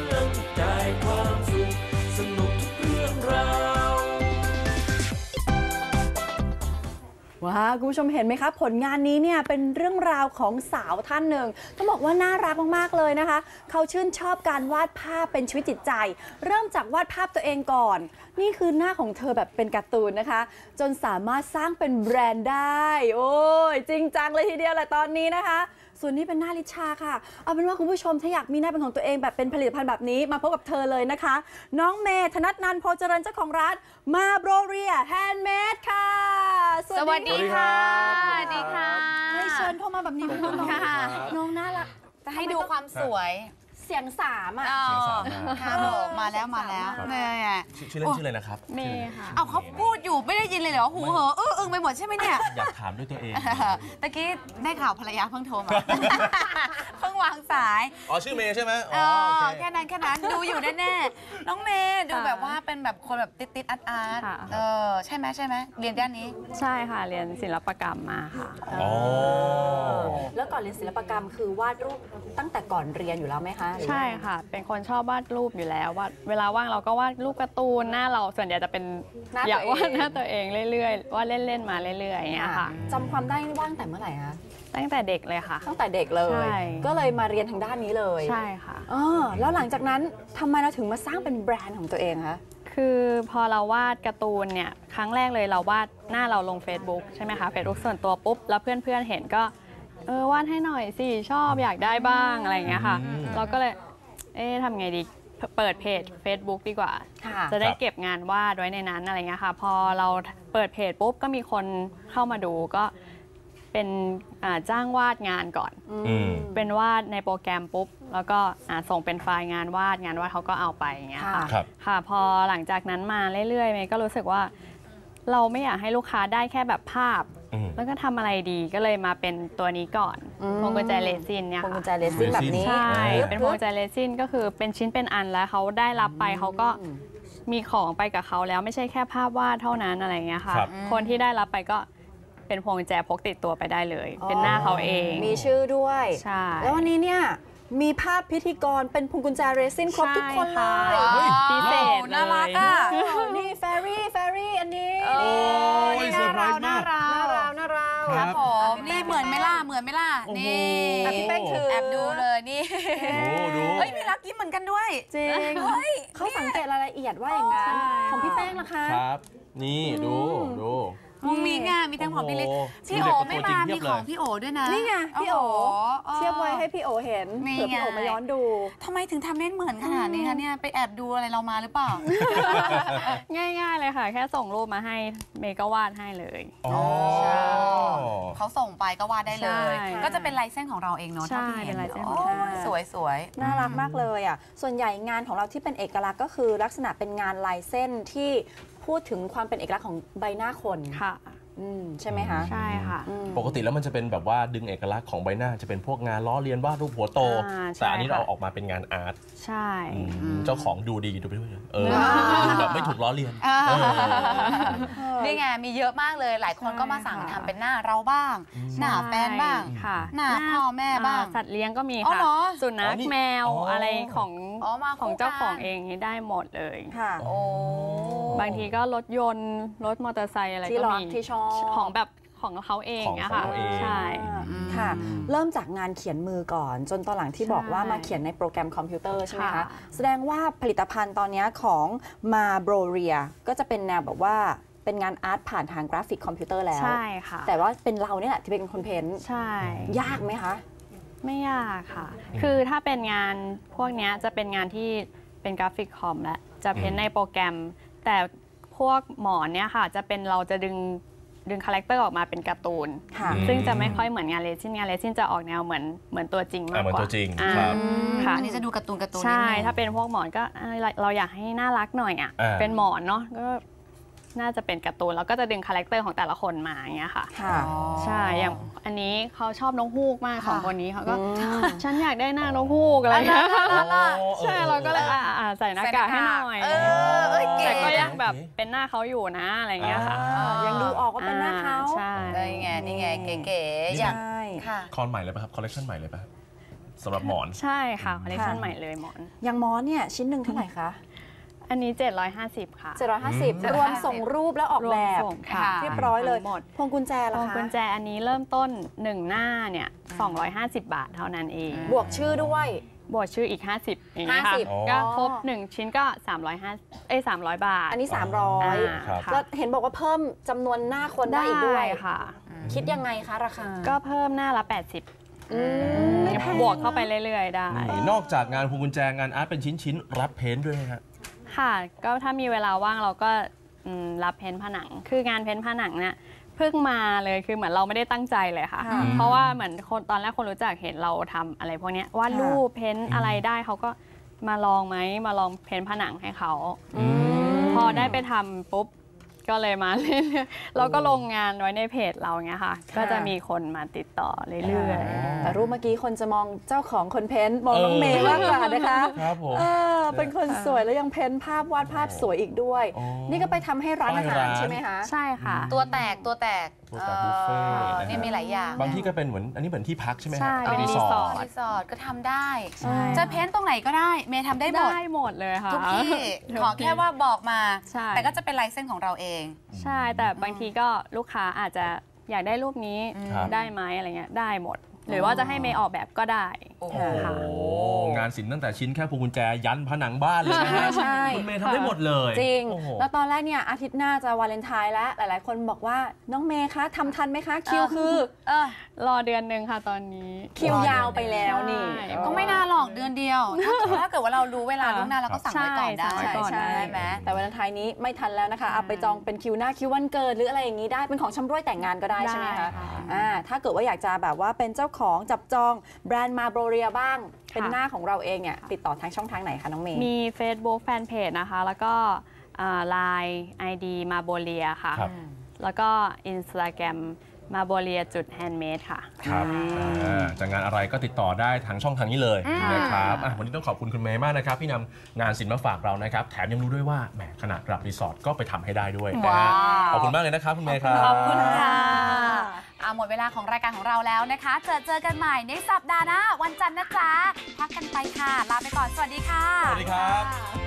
เรื่องใจความสุขสนุกทุกเรื่องราว ว้าวคุณผู้ชมเห็นไหมคะผลงานนี้เนี่ยเป็นเรื่องราวของสาวท่านหนึ่งต้องบอกว่าน่ารักมากๆเลยนะคะเขาชื่นชอบการวาดภาพเป็นชีวิตจิตใจ เริ่มจากวาดภาพตัวเองก่อน นี่คือหน้าของเธอแบบเป็นการ์ตูนนะคะ จนสามารถสร้างเป็นแบรนด์ได้ โอ้ยจริงจังเลยทีเดียวแหละตอนนี้นะคะ ส่วนนี้เป็นหน้าลิชาค่ะเอาเป็นว่าคุณผู้ชมถ้าอยากมีหน้าเป็นของตัวเองแบบเป็นผลิตภัณฑ์แบบนี้มาพบกับเธอเลยนะคะ น้องเมย์ธนัทนันท์โพเจริญเจ้าของร้านมาโบรเรียแฮนด์เมดค่ะ สวัสดีค่ะสวัสดีค่ะ ให้เชิญเข้ามาแบบนี้น้อง ค่ะ น้องน่ารัก จะให้ดูความสวย เสียงสามอ่ะ ค่ะผมมาแล้วเนี่ย ชื่อเล่นชื่ออะไรนะครับ เมย์ค่ะ เอาเขาพูดอยู่ไม่ได้ยินเลยเหรอหูเหออึ้งไปหมดใช่ไหมเนี่ย อยากถามด้วยตัวเอง ตะกี้ได้ข่าวภรรยาเพิ่งโทรมา เพิ่งวางสาย อ๋อชื่อเมย์ใช่ไหม แค่นั้นดูอยู่แน่ๆน้องเมย์ดูแบบว่าเป็นแบบคนแบบติดอาร์ต ค่ะ ใช่ไหมเรียนด้านนี้ ใช่ค่ะ เรียนศิลปกรรมมาค่ะ อ๋อ แล้วก่อนเรียนศิลปกรรมคือวาดรูปตั้งแต่ก่อนเรียนอยู่แล้วไหมคะ ใช่ค่ะ เป็นคนชอบวาดรูปอยู่แล้ววาดเวลาว่างเราก็วาดรูปการ์ตูนหน้าเราส่วนใหญ่จะเป็นอยากวาดหน้าตัวเองเรื่อยๆวาดเล่นๆมาเรื่อยๆอย่างเงี้ยค่ะ จำความได้ว่างแต่เมื่อไหร่คะ ตั้งแต่เด็กเลยค่ะ ตั้งแต่เด็กเลย ใช่ ก็เลยมาเรียนทางด้านนี้เลย ใช่ค่ะ แล้วหลังจากนั้นทำไมเราถึงมาสร้างเป็นแบรนด์ของตัวเองคะ คือพอเราวาดการ์ตูนเนี่ยครั้งแรกเลยเราวาดหน้าเราลง Facebook ใช่ไหมคะ Facebook ส่วนตัวปุ๊บแล้วเพื่อนๆเห็นก็วาดให้หน่อยสิชอบอยากได้บ้างอะไรอย่างเงี้ยค่ะ เราก็เลยทำไงดีเปิดเพจ Facebook ดีกว่า จะได้เก็บงานวาดไว้ในนั้นอะไรเงี้ยค่ะพอเราเปิดเพจปุ๊บก็มีคนเข้ามาดูก็เป็นจ้างวาดงานก่อนเป็นวาดในโปรแกรมปุ๊บแล้วก็ส่งเป็นไฟล์งานวาดเขาก็เอาไปอย่างเงี้ยค่ะค่ะพอหลังจากนั้นมาเรื่อยๆเมย์ก็รู้สึกว่าเราไม่อยากให้ลูกค้าได้แค่แบบภาพแล้วก็ทำอะไรดีก็เลยมาเป็นตัวนี้ก่อนพวงกุญแจเรซินเนี่ย พวงกุ ค่ะ ญแจเรซินแบบนี้ ใช่เป็นพวงกุญแจเรซินก็คือเป็นชิ้นเป็นอันแล้วเขาได้รับไปเขาก็ มีของไปกับเขาแล้วไม่ใช่แค่ภาพวาดเท่านั้นอะไรเงี้ยค่ะ ครับ คนที่ได้รับไปก็เป็นพวงกุญแจพกติดตัวไปได้เลย เป็นหน้าเขาเอง มีชื่อด้วย ใช่ แล้ววันนี้เนี่ยมีภาพพิธีกรเป็นพวงกุญแจเรซินครบทุกคนเลย ใช่ค่ะพิเศษเลย น่ารักอ่ะ นี่แฟรี่อันนี้ โอ้ยเซอร์ไพรส์มาก น่าราว ครับ ผมนี่เหมือนไหมล่ะนี่ อ่ะพี่แป้งถือ แอบดูเลยนี่ โอ้ดู เฮ้ยมีรักยิ้มเหมือนกันด้วย จริง เฮ้ย เขาสังเกตรายละเอียดว่าอย่างนั้น ของพี่แป้งนะคะ ครับ นี่ดู มุงมิ้งอ่ะมีทั้งของพี่เล็ก โอ้โห พี่โอไม่มา เที มี ยบ ข เลย องพี่โอด้วยนะ นี่ไงพี่โอ โอ้โห เทียบไว้ให้พี่โอเห็น นี่ เผื่อพี่โอ ไง มาย้อนดู ทำไมถึงทำได้เหมือนขนาดนี้คะเนี่ยไปแอบดูอะไรเรามาหรือเปล่า ง่ายๆเลยค่ะ แค่ส่งรูปมาให้เมย์ก็วาดให้เลย อ๋อ เขาส่งไปก็วาดได้เลย ใช่ ก็จะเป็นลายเส้นของเราเองเนาะ ใช่ เท่าที่เห็ เป็นลายเส้นของ โอ้ เรา ยสวย น่ารักมากเลยอ่ะ ส่วนใหญ่งานของเราที่เป็นเอกลักษณ์ก็คือลักษณะเป็นงานลายเส้นที่พูดถึงความเป็นเอกลักษณ์ของใบหน้าคน ค่ะ ใช่ไหมคะ ใช่ค่ะ ปกติแล้วมันจะเป็นแบบว่าดึงเอกลักษณ์ของใบหน้าจะเป็นพวกงานล้อเลียนวาดรูปหัวโต ใช่ แต่อันนี้เรา ค่ะ ออกมาเป็นงานอาร์ต ใช่ เจ้าของดูดีดูไปด้วยดูแบบไม่ถูกล้อเลียน นี่ไงมีเยอะมากเลยหลายคนก็มาสั่งทำเป็นหน้าเราบ้าง หน้าแฟนบ้าง ค่ะ หน้าพ่อแม่บ้าง สัตว์เลี้ยงก็มี อ๋อ ค่ะ เหรอ สุนั อ๋ ข อนี่ แมว อ๋ออ อะไรของ มา ของ คู่ เจ้าของ กัน เองนี่ได้หมดเลย ค่ะ โอ้ บางทีก็รถยนต์รถมอเตอร์ไซค์อะไร ที่ ก็ รัก มี ที่ชอบ ของแบบของเขาเอง ของ อะค่ะ เขาเอง ใช่ ค่ะ เริ่มจากงานเขียนมือก่อน จนตอนหลังที่บอกว่า ใช่ มาเขียนในโปรแกรมคอมพิวเตอร์ใช่ไหมคะ ค่ะ แสดงว่าผลิตภัณฑ์ตอนนี้ของมาโบรเรียก็จะเป็นแนวแบบว่าเป็นงานอาร์ตผ่านทางกราฟิกคอมพิวเตอร์แล้ว ใช่ค่ะ แต่ว่าเป็นเราเนี่ยแหละที่เป็นคนเพ้นท์ ใช่ ยากไหมคะ ไม่ยากค่ะ คือถ้าเป็นงานพวกเนี้ยจะเป็นงานที่เป็นกราฟิกคอมและจะเพ้นในโปรแกรม แต่พวกหมอนเนี่ยค่ะจะเป็นเราจะดึงคาแรคเตอร์ออกมาเป็นการ์ตูน ค่ะ ซึ่งจะไม่ค่อยเหมือนงานเลซินงานเลซินจะออกแนวเหมือนตัวจริงมากกว่า เหมือนตัวจริง อ่า ครับ ค่ะ อันนี้จะดูการ์ตูนนิด ใช่ นึง ถ้าเป็นพวกหมอนก็เราอยากให้น่ารักหน่อยอ่ะ เป็นหมอนเนาะก็น่าจะเป็นการ์ตูนแล้วก็จะดึงคาแรคเตอร์ของแต่ละคนมาอย่างเงี้ยค่ะ ค่ะ ใช่ อย่างอันนี้เขาชอบนกฮูกมากสองคนนี้เขาก็ฉันอยากได้หน้านกฮูกอะไรอย่างเงี้ยใช่เราก็เลยใส่หน้ากากให้หน่อย แต่ก็ยังแบบเป็นหน้าเขาอยู่นะอะไรอย่างเงี้ยค่ะ ยังดูออกว่าเป็นหน้าเขา ใช่ นี่ไงนี่ไงเก๋ๆอย่าง ใช่ ค่ะ คอนใหม่เลยป่ะครับคอลเลคชันใหม่เลยป่ะสำหรับหมอน ใช่ค่ะคอลเลคชันใหม่เลยหมอน อย่างมอสเนี่ยชิ้นหนึ่งเท่าไหร่คะ อันนี้ 750 ค่ะ 750 รวมส่งรูปแล้วออกแบบ รวมส่งค่ะ เรียบร้อยเลย ทั้งหมด พวงกุญแจ พ ล่ะ วง คะ กุญแจอันนี้เริ่มต้น 1 หน้าเนี่ย250 บาทเท่านั้นเอง บวกชื่อด้วย บวกชื่ออีก 50อย่างเงี้ยค่ะ 50 ก็ครบ 1 ชิ้นก็300 บาท อันนี้ ครับ 300แล้วเห็นบอกว่าเพิ่มจำนวนหน้าคนได้อีกด้วย ค่ะ คิดยังไงคะราคา ก็เพิ่มหน้าละ 80 ไม่แพง บวกเข้าไปเรื่อยๆได้ นี่นอกจากงานพวงกุญแจงานอาร์ตเป็นชิ้นๆรับเพ้นท์ด้วยไหมครับ ค่ะ ก็ถ้ามีเวลาว่างเราก็รับเพ้นท์ผนัง คืองานเพ้นท์ผนังเนี่ยเพิ่งมาเลยคือเหมือนเราไม่ได้ตั้งใจเลยค่ะ ค่ะ เพราะว่าเหมือนคนตอนแรกคนรู้จักเห็นเราทำอะไรพวกเนี้ยวาดรูปเพ้นท์อะไรได้เขาก็มาลองไหมมาลองเพ้นท์ผนังให้เขาพอได้ไปทำปุ๊บก็เลยมาเรื่อยๆเราก็ลงงานไว้ในเพจเราเงี้ยค่ะ ก็จะมีคนมาติดต่อเรื่อยๆ แต่รูปเมื่อกี้คนจะมองเจ้าของคนเพ้นท์มองน้องเมย์มากกว่านะคะ ครับผม เป็นคนสวยแล้วยังเพ้นท์ภาพวาดภาพสวยอีกด้วย อ๋อ นี่ก็ไปทำให้ร้านอาหาร ร้าน ใช่ไหมคะ ใช่ค่ะ ตัวแตก ตัวแตกบุฟเฟ่ต์นะฮะ นี่มีหลายอย่าง บางที่ก็เป็นเหมือนอันนี้เหมือนที่พักใช่ไหมฮะ ใช่ เป็นรีสอร์ท รีสอร์ทก็ทำได้ ใช่ จะเพ้นท์ตรงไหนก็ได้ เมย์ทำได้หมด ได้หมดเลยค่ะ ทุกที่ขอแค่ว่าบอกมา ใช่ แต่ก็จะเป็นลายเส้นของเราเอง ใช่แต่บางทีก็ลูกค้าอาจจะอยากได้รูปนี้ ครับ ได้ไหมอะไรเงี้ยได้หมด หรือว่าจะให้เมย์ออกแบบก็ได้ โอ้โห ค่ะ โอ้งานศิลป์ตั้งแต่ชิ้นแค่พวงกุญแจยันผนังบ้านเลยนะฮะ ใช่ คุณเมย์ทำได้หมดเลย จริง โอ้โห แล้วตอนแรกเนี่ยอาทิตย์หน้าจะวาเลนไทน์แล้ว หลายๆ คนบอกว่าน้องเมย์คะทำทันไหมคะ คิวคือ รอเดือนหนึ่งค่ะตอนนี้ คิวยาวไปแล้วนี่ ใช่ ก็ไม่นานหรอกเดือนเดียว ถ้าเกิดว่าเรารู้เวลาล่วงหน้าเราก็สั่งไว้ก่อนได้ ใช่สั่งไว้ก่อนได้ ใช่ไหม แต่วาเลนไทน์นี้ไม่ทันแล้วนะคะเอาไปจองเป็นคิวหน้าคิววันเกิดหรืออะไรอย่างนี้ได้เป็นของชำร่วยแต่งงานก็ได้ใช่ไหมคะถ้าเกิดว่าอยากจะแบบว่าเป็นเจ้าของจับจองแบรนด์มาโบรเรียบ้าง เป็นหน้าของเราเองเนี่ยติดต่อทางช่องทางไหนคะน้องเมย์ มี Facebook Fanpage นะคะ แล้วก็ไลน์ ID มาโบเลียค่ะ ครับ แล้วก็ Instagram มาโบเลียจุดแฮนด์เมดค่ะครับจะงานอะไรก็ติดต่อได้ทางช่องทางนี้เลยนะครับวันนี้ต้องขอบคุณคุณเมย์มากนะครับที่นำงานศิลป์มาฝากเรานะครับแถมยังรู้ด้วยว่าแหมขนาดระดับรีสอร์ทก็ไปทำให้ได้ด้วยนะฮะขอบคุณมากเลยนะครับคุณเมย์ครับขอบคุณค่ะหมดเวลาของรายการของเราแล้วนะคะเจอกันใหม่ในสัปดาห์หน้าวันจันทร์นะจ๊ะพักกันไปค่ะลาไปก่อนสวัสดีค่ะสวัสดีครับ